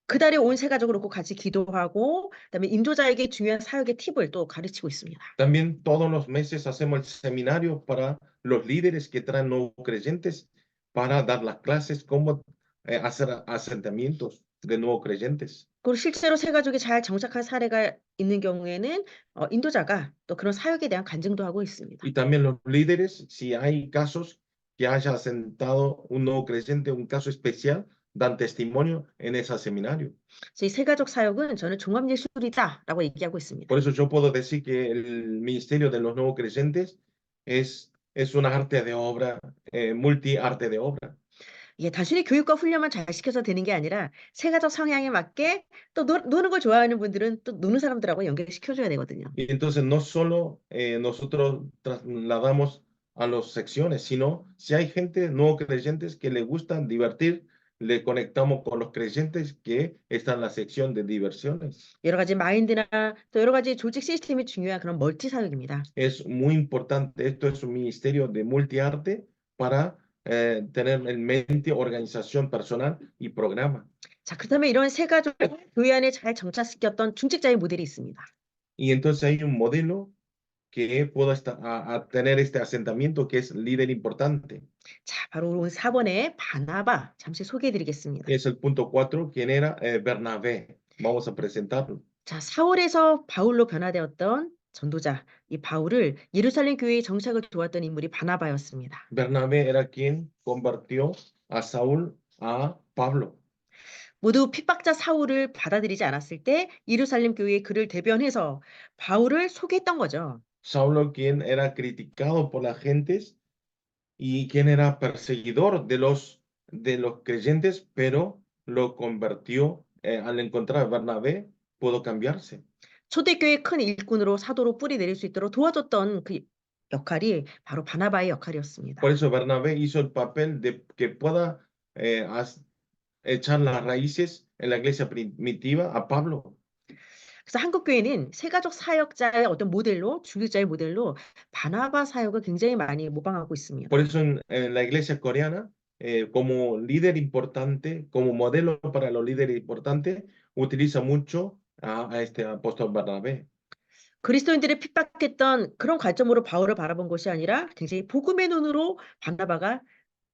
그달에 온 새 가족을 놓고 같이 기도하고 그다음에 인도자에게 중요한 사역의 팁을 또 가르치고 있습니다. También todos los meses hacemos el seminario para los líderes que traen nuevos creyentes para dar las clases cómo hacer asentamientos de nuevos creyentes. 그리고 실제로 새 가족이 잘 정착한 사례가 있는 경우에는 인도자가 또 그런 사역에 대한 간증도 하고 있습니다. Y también los líderes, si hay casos que haya asentado un nuevo creyente, un caso especial, dan testimonio en ese seminario. 이 새 가족 사역은 저는 종합예술이다라고 얘기하고 있습니다. Por eso yo puedo decir que el ministerio de los nuevos creyentes es una arte de obra, multiarte de obra. 이게 단순히 교육과 훈련만 잘 시켜서 되는 게 아니라 새 가족 성향에 맞게 또 노는 걸 좋아하는 분들은 또 노는 사람들하고 연결시켜줘야 되거든요. Y entonces no solo nosotros trasladamos a las secciones, sino si hay gente, nuevos creyentes que les gusta divertir, le conectamos con los creyentes que están en la sección de diversiones. 여러 가지 마인드나 또 여러 가지 조직 시스템이 중요한 그런 멀티 사역입니다. Es muy importante, esto es un ministerio de multiarte para tener en mente organización personal y programa. 자, 그렇다면 이런 새 가족을 교회 안에 잘 정착시켰던 중직자의 모델이 있습니다. Y entonces hay un modelo que pueda tener este asentamiento que es líder importante. 자, 바로 오늘 4번의 바나바 잠시 소개해드리겠습니다. Es el punto 4, quien era Bernabé. Vamos a presentarlo. 자, 사울에서 바울로 변화되었던 전도자, 이 바울을 예루살렘 교회의 정착을 도왔던 인물이 바나바였습니다. Bernabé era quien convirtió a Saúl a Pablo. 모두 핍박자 사울을 받아들이지 않았을 때 예루살렘 교회의 그를 대변해서 바울을 소개했던 거죠. Saulo, quien era criticado por las gentes y quien era perseguidor de los creyentes, pero lo convirtió, al encontrar a Bernabé, pudo cambiarse. 초대교회 큰 일꾼으로 사도로 뿌리 내릴 수 있도록 도와줬던 그 역할이 바로 바나바의 역할이었습니다. Por eso Bernabé hizo el papel de que pueda echar las raíces en la iglesia primitiva a Pablo. 그래서 한국 교회는 세가족 사역자의 어떤 모델로 중직자의 모델로 바나바 사역을 굉장히 많이 모방하고 있습니다. Por eso en la iglesia coreana, como líder importante, como modelo para los líderes importantes, utiliza mucho a este apóstol Bernabé. 그리스도인들을 핍박했던 그런 관점으로 바울을 바라본 것이 아니라 굉장히 복음의 눈으로 바나바가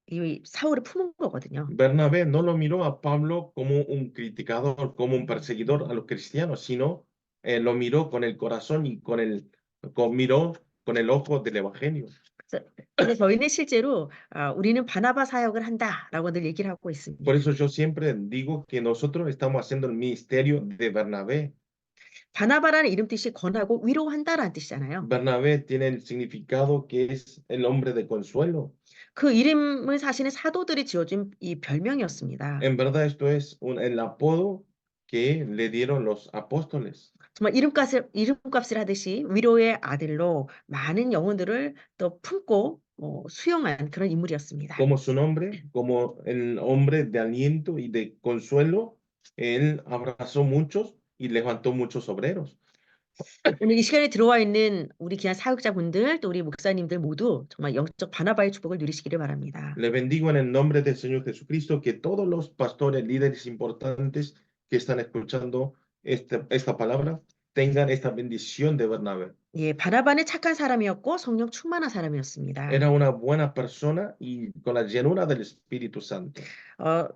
이 사울을 품은 거거든요. Bernabé no lo miró a Pablo como un criticador, como un perseguidor a los cristianos, sino lo miró con el corazón y miró con el ojo del evangelio. 그래서 저희는 실제로 우리는 바나바 사역을 한다라고 늘 얘기를 하고 있습니다. Por eso yo siempre digo que nosotros estamos haciendo el ministerio de Bernabé. 바나바라는 이름 뜻이 권하고 위로한다라는 뜻이잖아요. Bernabé tiene el significado que es el hombre de consuelo. 그 이름을 사실은 사도들이 지어준 이 별명이었습니다. En verdad esto es el apodo que le dieron los apóstoles. 정말 이름값을 하듯이 위로의 아들로 많은 영혼들을 또 품고 수용한 그런 인물이었습니다. Como su nombre, como el hombre de aliento y de consuelo, él abrazó muchos y levantó muchos obreros. 오늘 이 시간에 들어와 있는 우리 귀한 사역자분들 또 우리 목사님들 모두 정말 영적 바나바의 축복을 누리시기를 바랍니다. Le bendigo en el nombre del Señor Jesucristo que todos los pastores, líderes importantes que están escuchando esta palabra tengan esta bendición de Bernabé. 예, 바나바는 착한 사람이었고 성령 충만한 사람이었습니다. Era una buena persona y con la llenura del Espíritu Santo.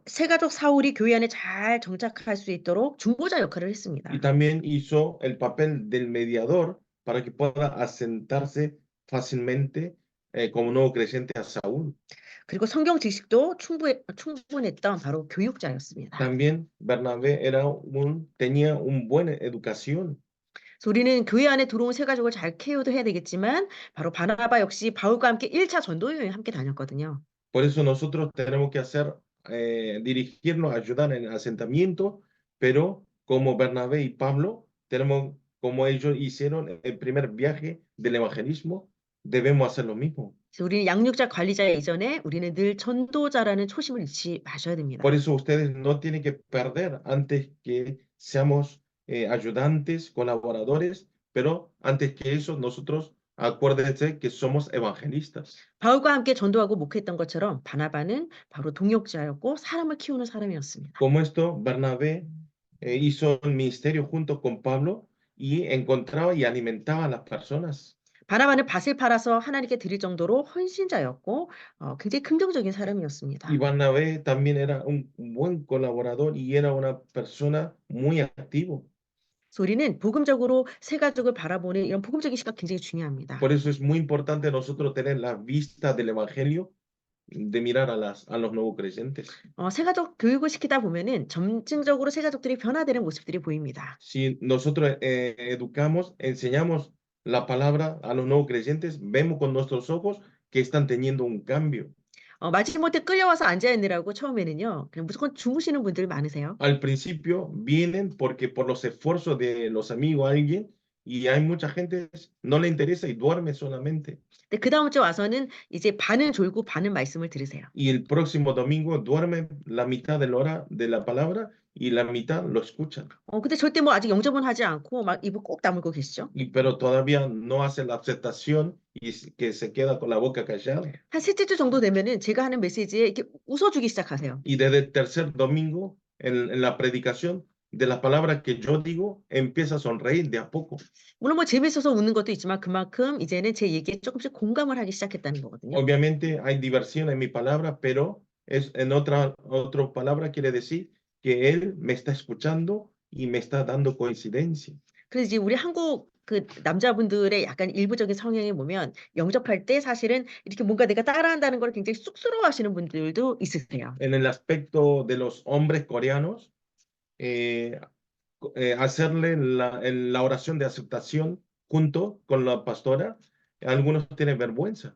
세가족 사울이 교회 안에 잘 정착할 수 있도록 중보자 역할을 했습니다. Y también hizo el papel del mediador para que pueda asentarse fácilmente como nuevo creyente a Saúl. 그리고 성경 지식도 충분했던 바로 교육자였습니다. También Bernabé tenía una buena educación. 그래서 우리는 교회 안에 들어온 세가족을 잘 케어도 해야 되겠지만 바로 바나바 역시 바울과 함께 1차 전도 여행 함께 다녔거든요. Por eso nosotros tenemos que dirigirnos, ayudar en el asentamiento, pero como Bernabé y Pablo, como ellos hicieron el primer viaje del evangelismo, debemos hacer lo mismo. 그래서 우리는 양육자 관리자 이전에 우리는 늘 전도자라는 초심을 잃지 마셔야 됩니다. Por eso ustedes no tienen que perder antes que seamos ayudantes, colaboradores, pero antes que eso nosotros acuérdense que somos evangelistas. 바울과 함께 전도하고 목회했던 것처럼 바나바는 바로 동역자였고 사람을 키우는 사람이었습니다. Como esto, Bernabé hizo el ministerio junto con Pablo y encontraba y alimentaba a las personas. 바나바는 밭을 팔아서 하나님께 드릴 정도로 헌신자였고 굉장히 긍정적인 사람이었습니다. Y Bernabé también era un buen colaborador y era una persona muy activo. 그래서 우리는 복음적으로 세 가족을 바라보는 이런 복음적인 시각 굉장히 중요합니다. Por eso es muy importante nosotros tener la vista del evangelio, de mirar a los nuevos creyentes. 세 가족 교육을 시키다 보면은 점진적으로 세 가족들이 변화되는 모습들이 보입니다. Si nosotros educamos, enseñamos la palabra a los nuevos creyentes, vemos con nuestros ojos que están teniendo un cambio. 마지못해 끌려와서 앉아있느라고 처음에는요. 그냥 무조건 주무시는 분들 많으세요. Al principio vienen porque por los esfuerzos de los amigos alguien y hay mucha gente no le interesa y duerme solamente. 근데 그 다음 주 와서는 이제 반은 졸고 반은 말씀을 들으세요. Y el próximo domingo duermen la mitad de la hora de la palabra y la mitad lo escuchan. 근데 절대 아직 영접은 하지 않고 막 입을 꼭 다물고 계시죠. Pero todavía no hace la aceptación y que se queda con la boca callada. 한 셋째 주 정도 되면은 제가 하는 메시지에 이렇게 웃어주기 시작하세요. Y desde el tercer domingo en la predicación de las palabras que yo digo empieza a sonreír de a poco. 물론 재밌어서 웃는 것도 있지만 그만큼 이제는 제 얘기에 조금씩 공감을 하기 시작했다는 거거든요. Obviamente hay diversión en mi palabra, pero en otra palabra quiere decir que él me está escuchando y me está dando coincidencia. 그래서 이제 우리 한국 그 남자분들의 약간 일부적인 성향에 보면 영접할 때 사실은 이렇게 뭔가 내가 따라한다는 걸 굉장히 쑥스러워하시는 분들도 있으세요. En el aspecto de los hombres coreanos, eh, hacerle la oración de aceptación junto con la pastora, algunos tienen vergüenza.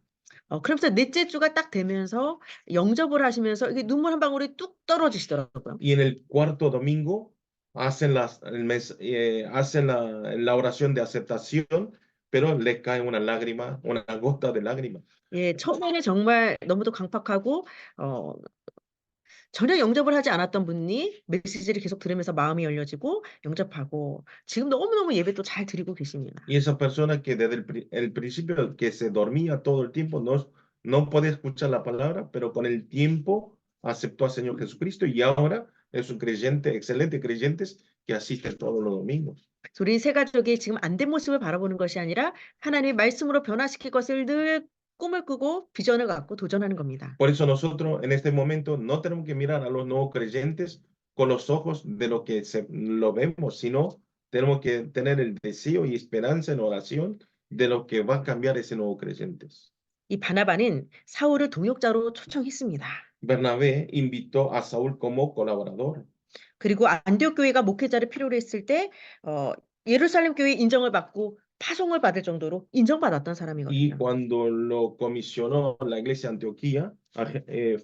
그러면서 넷째 주가 딱 되면서 영접을 하시면서 이게 눈물 한 방울이 뚝 떨어지시더라고요. Y en el cuarto domingo hacen, hacen la oración de aceptación, pero les cae una lágrima, una gota de lágrima. 예, 처음에는 정말 너무도 강팍하고 어 전혀 영접을 하지 않았던 분이 메시지를 계속 들으면서 마음이 열려지고 영접하고 지금 너무너무 예배 또 잘 드리고 계십니다. Y esa persona que desde el principio que se dormía todo el tiempo, no podía escuchar la palabra, pero con el tiempo aceptó al Señor Jesucristo y ahora es un creyente, excelente creyentes que asisten todos los domingos. 우리 세 가족이 지금 안 된 모습을 바라보는 것이 아니라 하나님의 말씀으로 변화시킬 것을 늘 꿈을 꾸고 비전을 갖고 도전하는 겁니다. Por eso nosotros en este momento no tenemos que mirar a los nuevos creyentes con los ojos de lo que lo vemos, sino tenemos que tener el deseo y esperanza en oración de lo que va a cambiar ese nuevo creyentes. 이 바나바는 사울을 동역자로 초청했습니다. Bernabé invitó a Saúl como colaborador. 그리고 안디옥 교회가 목회자를 필요로 했을 때 예루살렘 교회 인정을 받고 파송을 받을 정도로 인정받았던 Y 사람이거든요. cuando lo comisionó la iglesia de Antioquía,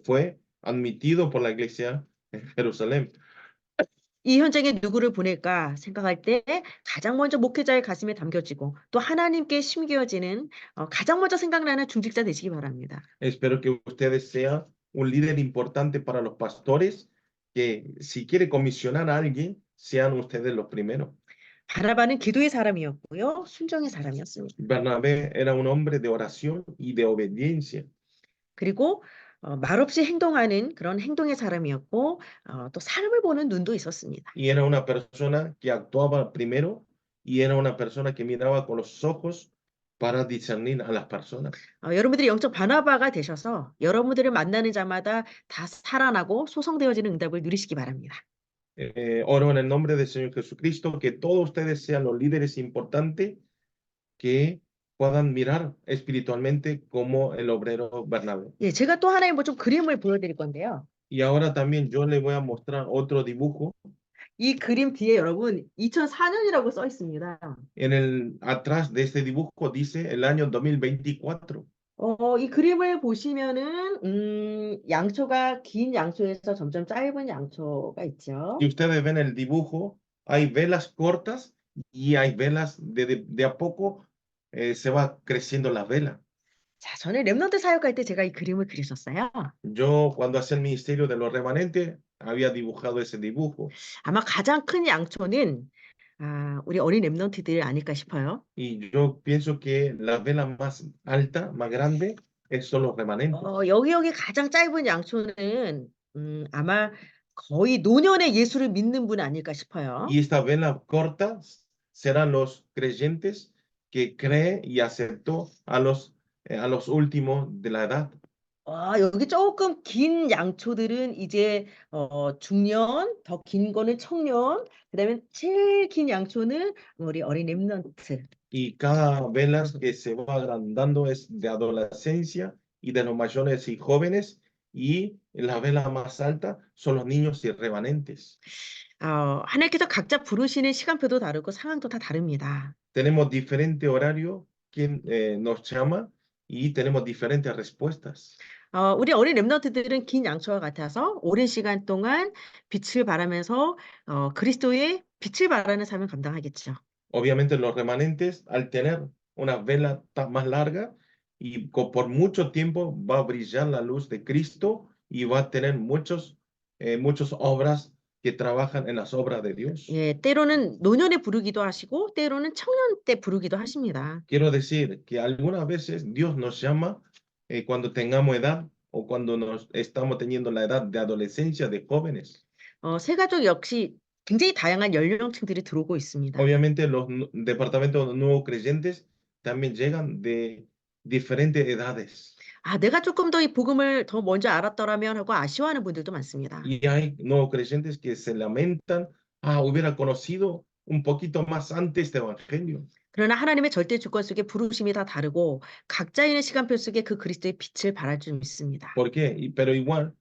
fue admitido por la iglesia en Jerusalén. 이 현장에 누구를 보낼까 생각할 때 가장 먼저 목회자의 가슴에 담겨지고 또 하나님께 심겨지는 가장 먼저 생각나는 중직자 되시기 바랍니다. Espero que ustedes sean un líder importante para los pastores, que si quiere comisionar a alguien, sean ustedes los primeros. 바나바는 기도의 사람이었고요. 순종의 사람이었습니다. Bernabé era un hombre de oración y de obediencia. 그리고 말없이 행동하는 그런 행동의 사람이었고 또 사람을 보는 눈도 있었습니다. Y era una persona que actuaba primero y era una persona que miraba con los ojos para discernir a las personas. 여러분들이 영적 바나바가 되셔서 여러분들을 만나는 자마다 다 살아나고 소성되어지는 응답을 누리시기 바랍니다. Oro en el nombre del Señor Jesucristo, que todos ustedes sean los líderes importantes que puedan mirar espiritualmente como el obrero Bernabé. 예, 제가 또 하나의 좀 그림을 보여드릴 건데요. Y ahora también yo les voy a mostrar otro dibujo. 이 그림 뒤에 여러분 2004년이라고 써 있습니다. Atrás de este dibujo dice el año 2024. 이 그림을 보시면은 양초가 긴 양초에서 점점 짧은 양초가 있죠. Si ustedes ven el dibujo, hay velas cortas y hay velas de a poco se va creciendo la vela. 자, 저는 렘넌트 사역할 때 제가 이 그림을 그렸었어요. Yo cuando hacía el ministerio de los remanentes había dibujado ese dibujo. 아마 가장 큰 양초는 우리 어린 렘넌트들 아닐까 싶어요. Y yo pienso que la vela más alta, más grande, son los remanentes. 여기 가장 짧은 양초는 아마 거의 노년의 예수를 믿는 분 아닐까 싶어요. Y esta vela corta serán los creyentes que creen y aceptó a los últimos de la edad. 여기 조금 긴 양초들은 이제 중년, 더 긴 거는 청년, 그다음에 제일 긴 양초는 우리 어린 렘넌트. Y cada vela que se va agrandando es de adolescencia y de los mayores y jóvenes, y la vela más alta son los niños y remanentes. 하나님께서 각자 부르시는 시간표도 다르고 상황도 다 다릅니다. Tenemos diferente horario quien nos llama y tenemos diferentes respuestas. 우리 어린 렘넌트들은 긴 양초와 같아서 오랜 시간 동안 빛을 발하면서 그리스도의 빛을 발하는 삶을 감당하겠죠. Obviamente los remanentes, al tener una vela más larga y por mucho tiempo va a brillar la luz de Cristo y va a tener muchas obras que trabajan en las obras de Dios. 예, 때로는 노년에 부르기도 하시고 때로는 청년 때 부르기도 하십니다. Quiero decir que algunas veces Dios nos llama cuando tengamos edad o cuando estamos teniendo la edad de adolescencia, de jóvenes. 새 가족 역시 굉장히 다양한 연령층들이 들어오고 있습니다. Obviamente los departamentos de nuevos creyentes también llegan de diferentes edades. 내가 조금 더 이 복음을 더 먼저 알았더라면 하고 아쉬워하는 분들도 많습니다. Y hay nuevos creyentes que se lamentan, hubiera conocido un poquito más antes este evangelio. 그러나 하나님의 절대 주권 속에 부르심이 다 다르고 각자인의 시간표 속에 그 그리스도의 빛을 발할 줄 믿습니다. ¿Por qué? Pero igual,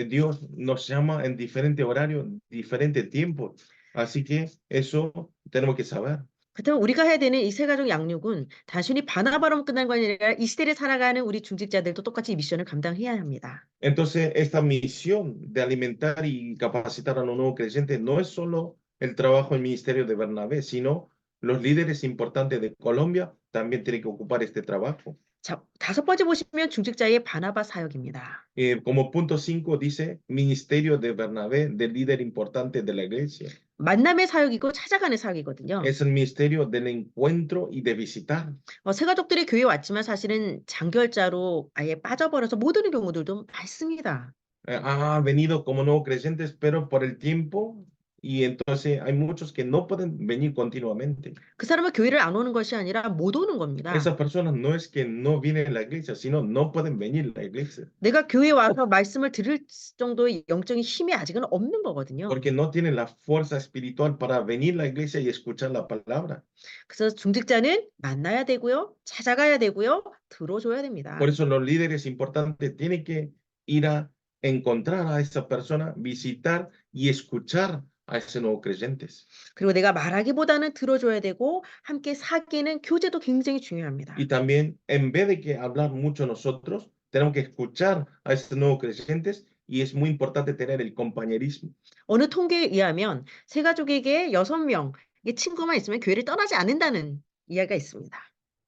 Dios nos llama en diferente horario, diferente tiempo. Así que eso tenemos que saber. 그렇다면 우리가 해야 되는 이 세 가족 양육은 단순히 바나바로만 끝난 게 아니라 이 시대를 살아가는 우리 중직자들도 똑같이 이 미션을 감당해야 합니다. Entonces, esta misión de alimentar y capacitar a los nuevos creyentes no es solo el trabajo del ministerio de Bernabé, sino los líderes importantes de Colombia también tienen que ocupar este trabajo. 자, 5번째 보시면 중직자의 바나바 사역입니다. Como punto 5 dice, ministerio de Bernabé, del líder importante de la iglesia. 만남의 사역이고 찾아가는 사역이거든요. Es el ministerio del encuentro y de visitar. 새 가족들이 교회에 왔지만 사실은 장결자로 아예 빠져버려서 못 오는 경우들도 많습니다. Ha venido como nuevos creyentes, pero por el tiempo, y entonces hay muchos que no pueden venir continuamente. 그 사람은 교회를 안 오는 것이 아니라 못 오는 겁니다. Esas personas no es que no vienen a la iglesia, sino no pueden venir a la iglesia, 내가 교회에 와서 말씀을 들을 정도의 영적인 힘이 아직은 없는 거거든요. porque no tienen la fuerza espiritual para venir a la iglesia y escuchar la palabra. 그래서 중직자는 만나야 되고요, 찾아가야 되고요, 들어줘야 됩니다. Por eso los líderes importantes tienen que ir a encontrar a esa persona, visitar y escuchar a esos nuevos creyentes. 그리고 내가 말하기보다는 들어줘야 되고 함께 사귀는 교제도 굉장히 중요합니다. Y también, en vez de que hablar mucho nosotros, tenemos que escuchar a esos nuevos creyentes y es muy importante tener el compañerismo. 어느 통계에 의하면 세 가족에게 6명의 친구만 있으면 교회를 떠나지 않는다는 이야기가 있습니다.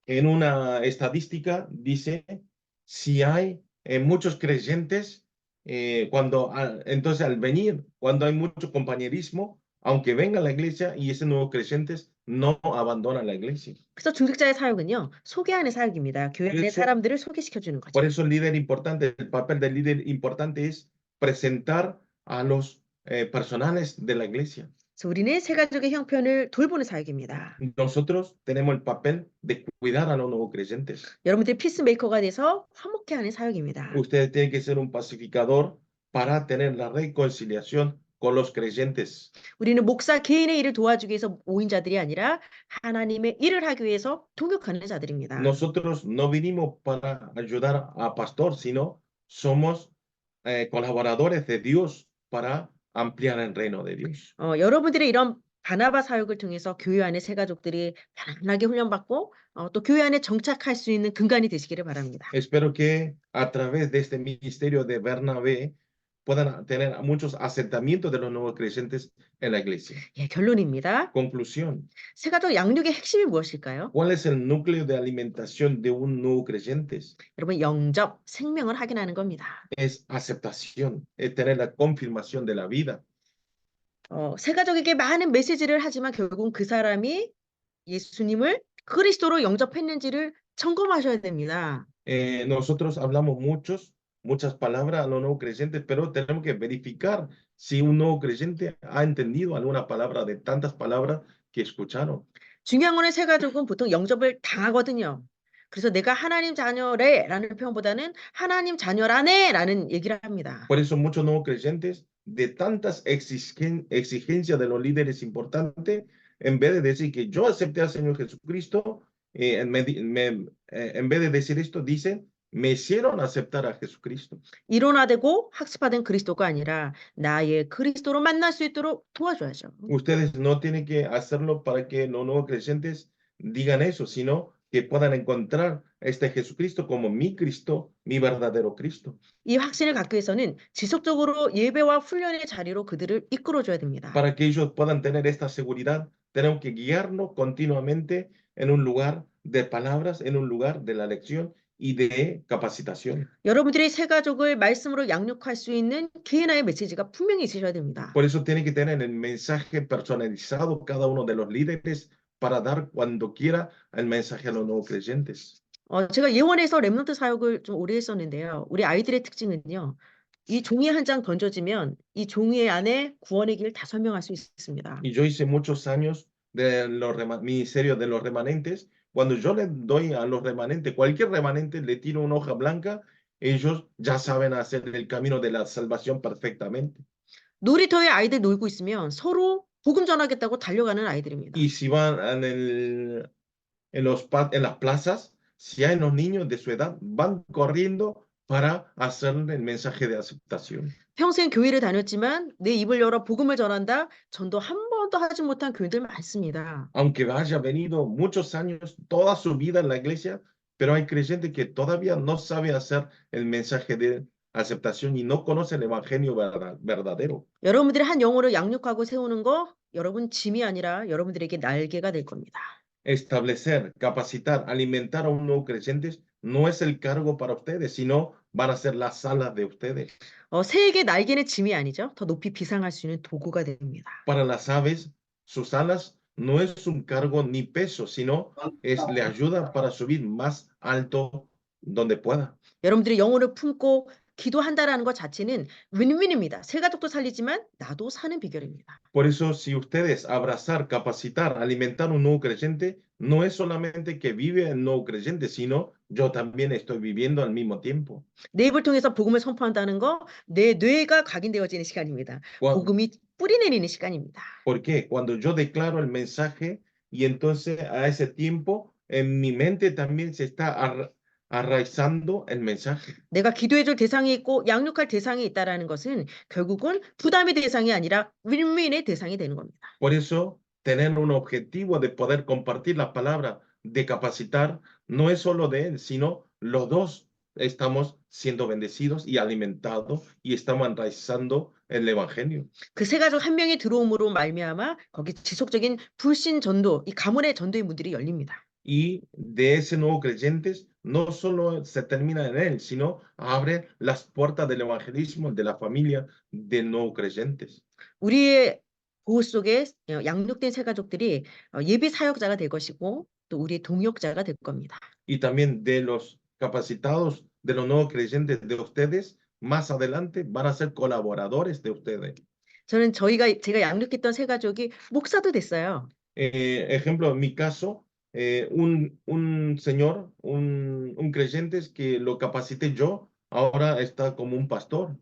En una estadística dice, si hay muchos creyentes, entonces al venir, cuando hay mucho compañerismo, aunque venga a la iglesia y esos nuevos creyentes no abandonan la iglesia. 그래서 중직자의 사역은요, 소개하는 사역입니다. 교회 안에 그렇죠. 사람들을 소개시켜주는 거죠. Por eso el líder importante, el papel del líder importante es presentar a los personales de la iglesia. 그래서 우리는 세 가족의 형편을 돌보는 사역입니다. Nosotros tenemos el papel de cuidar a los nuevos creyentes. 여러분들이 피스메이커가 돼서 화목케 하는 사역입니다. Ustedes tienen que ser un pacificador para tener la reconciliación con los creyentes. 우리는 목사 개인의 일을 도와주기 위해서 모인 자들이 아니라 하나님의 일을 하기 위해서 동역하는 자들입니다. Nosotros no vinimos para ayudar a pastor, sino somos colaboradores de Dios para ampliar el reino de Dios. 여러분들의 이런 바나바 사역을 통해서 교회 안에 세 가족들이 편안하게 훈련받고 또 교회 안에 정착할 수 있는 근간이 되시기를 바랍니다. Espero que a través de este ministerio de Bernabé puedan tener muchos asentamientos de los nuevos creyentes en la iglesia. 예, 결론입니다. Conclusión. 세 가족 양육의 핵심이 무엇일까요? ¿Cuál es el núcleo de alimentación de un nuevo creyente? 여러분, 영접, 생명을 확인하는 겁니다. Es aceptación, es tener la confirmación de la vida. 세 가족에게 많은 메시지를 하지만 결국은 그 사람이 예수님을 그리스도로 영접했는지를 점검하셔야 됩니다. Nosotros hablamos muchas palabras a los nuevos creyentes, pero tenemos que verificar si un nuevo creyente ha entendido alguna palabra de tantas palabras que escucharon. 중요한 거는 세 가족은 보통 영접을 당하거든요. 그래서 내가 하나님 자녀래라는 표현보다는 하나님 자녀라네라는 얘기를 합니다. Por eso muchos nuevos creyentes, de tantas exigencias de los líderes importantes, en vez de decir que yo acepté al Señor Jesucristo, en vez de decir esto, dicen, me hicieron aceptar a Jesucristo. 이론화되고 학습화된 그리스도가 아니라 나의 그리스도로 만날 수 있도록 도와줘야죠. Ustedes no tienen que hacerlo para que los nuevos creyentes digan eso, sino que puedan encontrar a este Jesucristo como mi Cristo, mi verdadero Cristo. 이 확신을 갖기 위해서는 지속적으로 예배와 훈련의 자리로 그들을 이끌어줘야 됩니다. Para que ellos puedan tener esta seguridad, tenemos que guiarnos continuamente en un lugar de palabras, en un lugar de la lección y de capacitación. 여러분들이 세 가족을 말씀으로 양육할 수 있는 개인화의 메시지가 분명히 있으셔야 됩니다. Por eso tiene que tener el mensaje personalizado cada uno de los líderes para dar cuando quiera el mensaje a los nuevos creyentes. 제가 예원에서 렘넌트 사역을 좀 오래 했었는데요. 우리 아이들의 특징은요. 이 종이 한 장 던져지면 이 종이 안에 구원의 길을 다 설명할 수 있습니다. Y yo hice muchos años de los ministerios de los remanentes. Cuando yo les doy a los remanentes, cualquier remanente, le tiro una hoja blanca, ellos ya saben hacer el camino de la salvación perfectamente. 놀이터에 아이들 놀고 있으면 서로 복음 전하겠다고 달려가는 아이들입니다. Y si van en en las plazas, si hay los niños de su edad, van corriendo para hacerle el mensaje de aceptación. 평생 교회를 다녔지만 내 입을 열어 복음을 전한다. 전도 한 번도 하지 못한 교인들 많습니다. Aunque haya venido muchos años, toda su vida en la iglesia, pero hay creyentes que todavía no saben hacer el mensaje de aceptación y no conocen el evangelio verdadero. 여러분들이 한 영혼을 양육하고 세우는 거 여러분 짐이 아니라 여러분들에게 날개가 될 겁니다. Establecer, capacitar, alimentar a un nuevo creyente no es el cargo para ustedes, sino van a ser las alas de ustedes. 새에게 날개는 짐이 아니죠. 더 높이 비상할 수 있는 도구가 됩니다. Para las aves, sus alas no es un cargo ni peso, sino le ayuda para subir más alto donde pueda. 여러분들이 영혼을 품고 기도한다라는 것 자체는 윈윈입니다. 세 가족도 살리지만 나도 사는 비결입니다. Por eso, si ustedes abrazar, capacitar, alimentar un nuevo creyente, no es solamente que vive el nuevo creyente, sino yo también estoy viviendo al mismo tiempo. 내 입을 통해서 복음을 선포한다는 거 내 뇌가 각인되어지는 시간입니다. 복음이 뿌리 내리는 시간입니다. ¿Por qué? Cuando yo declaro el mensaje y entonces a ese tiempo en mi mente también se está arraizando el mensaje. 내가 기도해줄 대상이 있고 양육할 대상이 있다라는 것은 결국은 부담의 대상이 아니라 윈윈의 대상이 되는 겁니다. Por eso, tener un objetivo de poder compartir la palabra, de capacitar, no es solo de él, sino los dos estamos siendo bendecidos y alimentados y estamos enraizando el evangelio. 그 세 가족 한 명이 들어옴으로 말미암아 거기 지속적인 불신 전도, 이 가문의 전도의 문들이 열립니다. Y de ese nuevo creyentes no solo se termina en él, sino abre las puertas del evangelismo de la familia de nuevos creyentes. 우리의 보호 속에 양육된 세 가족들이 예비 사역자가 될 것이고 또 우리의 동역자가 될 겁니다. Y también de los capacitados, de los nuevos creyentes de ustedes, más adelante van a ser colaboradores de ustedes. 저는 제가 양육했던 세 가족이 목사도 됐어요. Ejemplo, en mi caso, un señor, un creyente que lo capacité yo, ahora está como un pastor.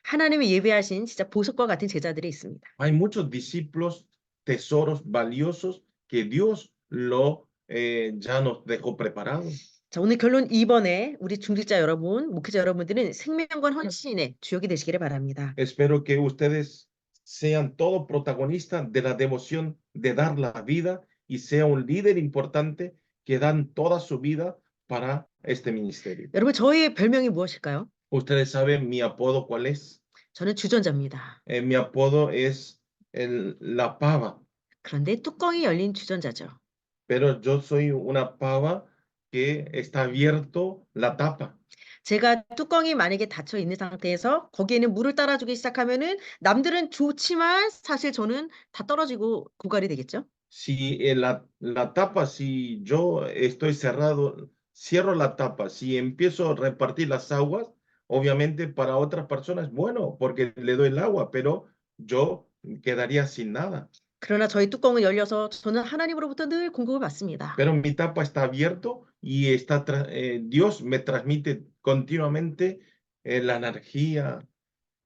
하나님이 예배하신 진짜 보석과 같은 제자들이 있습니다. Hay muchos discípulos, tesoros valiosos que Dios ya nos dejó preparados. 자, 오늘 결론 2번에 우리 중직자 여러분, 목회자 여러분들은 생명과 헌신의 주역이 되시기를 바랍니다. Espero que ustedes sean todos protagonistas de la devoción de dar la vida y sea un líder importante que dan toda su vida para este ministerio. 여러분, 저희의 별명이 무엇일까요? Ustedes saben mi apodo cuál es. 저는 주전자입니다. Mi apodo es la pava, 그런데 뚜껑이 열린 주전자죠. pero yo soy una pava que está abierto la tapa. 제가 뚜껑이 만약에 닫혀 있는 상태에서 거기에는 물을 따라주기 시작하면은 남들은 좋지만 사실 저는 다 떨어지고 고갈이 되겠죠. Si la tapa, si yo estoy cerrado, cierro la tapa, si empiezo a repartir las aguas, obviamente para otras personas es bueno porque le doy el agua, pero yo quedaría sin nada. 그러나 저희 뚜껑은 열려서 저는 하나님으로부터 늘 공급을 받습니다. Pero mi tapa está abierto y Dios me transmite continuamente la energía.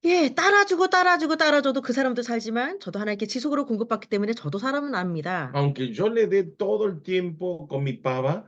예, 따라줘도 그 사람도 살지만 저도 하나님께 지속으로 공급받기 때문에 저도 살아납니다. Aunque yo le dé todo el tiempo con mi pava,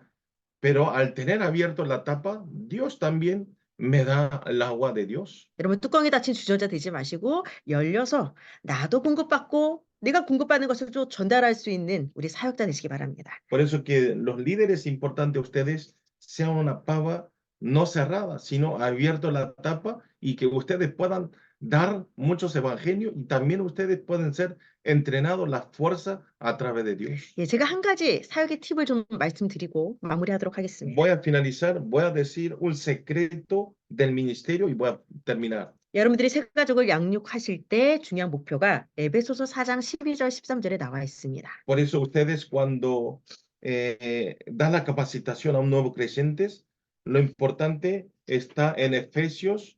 pero al tener abierto la tapa, Dios también me da el agua de Dios. 여러분 뚜껑이 닫힌 주전자 되지 마시고 열려서 나도 공급받고 내가 공급받는 것을 또 전달할 수 있는 우리 사역자 되시기 바랍니다. Por eso que los líderes importantes ustedes sean una pava no cerrada, sino abierto la tapa y que ustedes puedan dar muchos evangelios y también ustedes pueden ser entrenados la fuerza a través de Dios. 예, 제가 한 가지 사역의 팁을 좀 말씀드리고 마무리하도록 하겠습니다. Voy a finalizar, voy a decir un secreto del ministerio y voy a terminar. 여러분들이 새 가족을 양육하실 때 중요한 목표가 에베소서 4장 12절 13절에 나와 있습니다. Por eso ustedes cuando dan la capacitación a un nuevo creyente, lo importante está en Efesios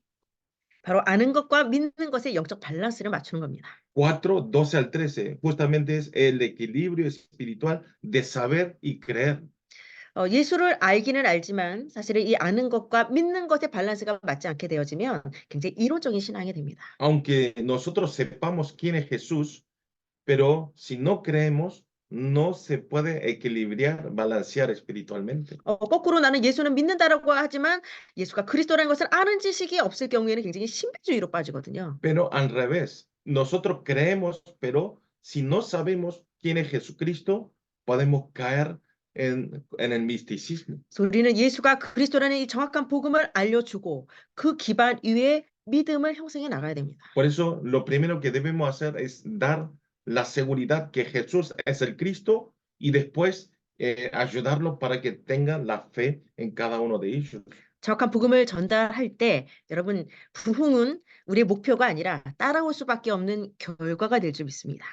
바로 아는 것과 믿는 것의 영적 밸런스를 맞추는 겁니다. 4, 12 al 13. Justamente es el equilibrio espiritual de saber y creer. 예수를 알기는 알지만 사실은 이 아는 것과 믿는 것의 밸런스가 맞지 않게 되어지면 굉장히 이론적인 신앙이 됩니다. Aunque nosotros sepamos quién es Jesús, pero si no creemos, no se puede equilibrar, balancear espiritualmente. 거꾸로 나는 예수는 믿는다라고 하지만 예수가 그리스도라는 것을 아는 지식이 없을 경우에는 굉장히 신비주의로 빠지거든요. Pero al revés, nosotros creemos, pero si no sabemos quién es Jesucristo, podemos caer en el misticismo. 그래서 우리는 예수가 그리스도라는 이 정확한 복음을 알려주고 그 기반 위에 믿음을 형성해 나가야 됩니다. Por eso, lo primero que debemos hacer es dar la seguridad que Jesús es el Cristo y después ayudarlos para que tengan la fe en cada uno de ellos. 정확한 복음을 전달할 때 여러분 부흥은 우리의 목표가 아니라 따라올 수밖에 없는 결과가 될 줄 믿습니다.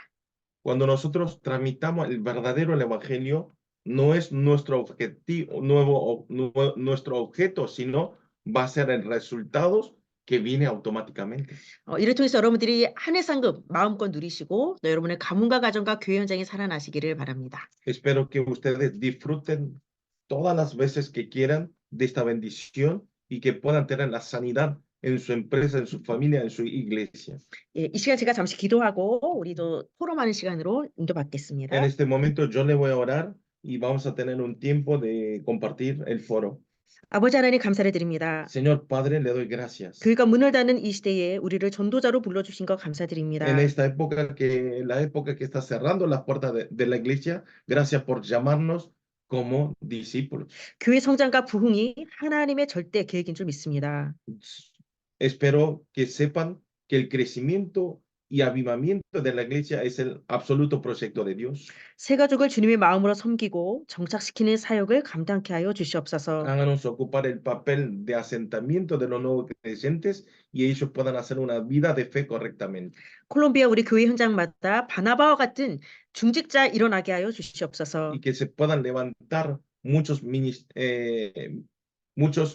Cuando nosotros tramitamos el verdadero el Evangelio, no es nuestro objetivo, nuestro objeto, sino va a ser el resultado que viene automáticamente. 이를 통해서 여러분들이 한 해 상급 마음껏 누리시고 또 여러분의 가문과 가정과 교회 현장에 살아나시기를 바랍니다. Espero que ustedes disfruten todas las veces que quieran de esta bendición y que puedan tener la sanidad en su empresa, en su familia, en su iglesia. 이 시간 제가 잠시 기도하고 우리도 포럼하는 시간으로 인도받겠습니다. En este momento yo le voy a orar y vamos a tener un tiempo de compartir el foro. 아버지 하나님 감사를 드립니다. Señor Padre, le doy gracias. 교회가 문을 닫는 이 시대에 우리를 전도자로 불러주신 것 감사드립니다. En esta época la época que está cerrando las puertas de la iglesia, gracias por llamarnos como discípulos. 교회 성장과 부흥이 하나님의 절대 계획인 줄 믿습니다. Espero que sepan que el crecimiento y avivamiento de la iglesia es el absoluto proyecto de Dios. 새 가족을 주님의 마음으로 섬기고 정착시키는 사역을 감당케 하여 주시옵소서. Háganos ocupar el papel de asentamiento de los nuevos creyentes y ellos puedan hacer una vida de fe correctamente. 콜롬비아 우리 교회 현장마다 바나바와 같은 중직자 일어나게 하여 주시옵소서. Y que se puedan levantar muchos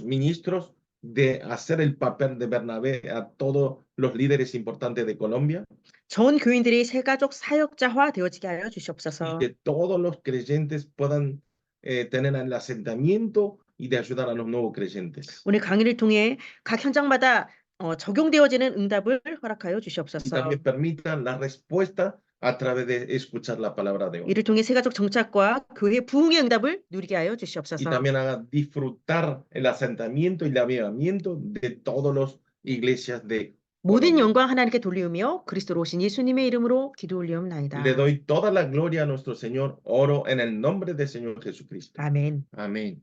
ministros de hacer el papel de Bernabé a todos los líderes importantes de Colombia. 전 교인들이 새 가족 사역자화 되어지게 하여 Y 주시옵소서. que todos los creyentes puedan tener el asentamiento y de ayudar a los nuevos creyentes. 오늘 강의를 통해 각 현장마다 적용되어지는 응답을 허락하여 Y 주시옵소서. también permitan la respuesta a través de escuchar la palabra de hoy. 이를 통해 새 가족 정착과 교회 부흥의 응답을 누리게 하여 Y 주시옵소서. también haga disfrutar el asentamiento y el avivamiento de todas las iglesias de 모든 Colombia. 영광 하나님께 돌리우며 그리스도로 오신 예수님의 이름으로 기도 올리옵나이다. Le doy toda la gloria a nuestro Señor. Oro en el nombre del Señor Jesucristo. 아멘. Amén.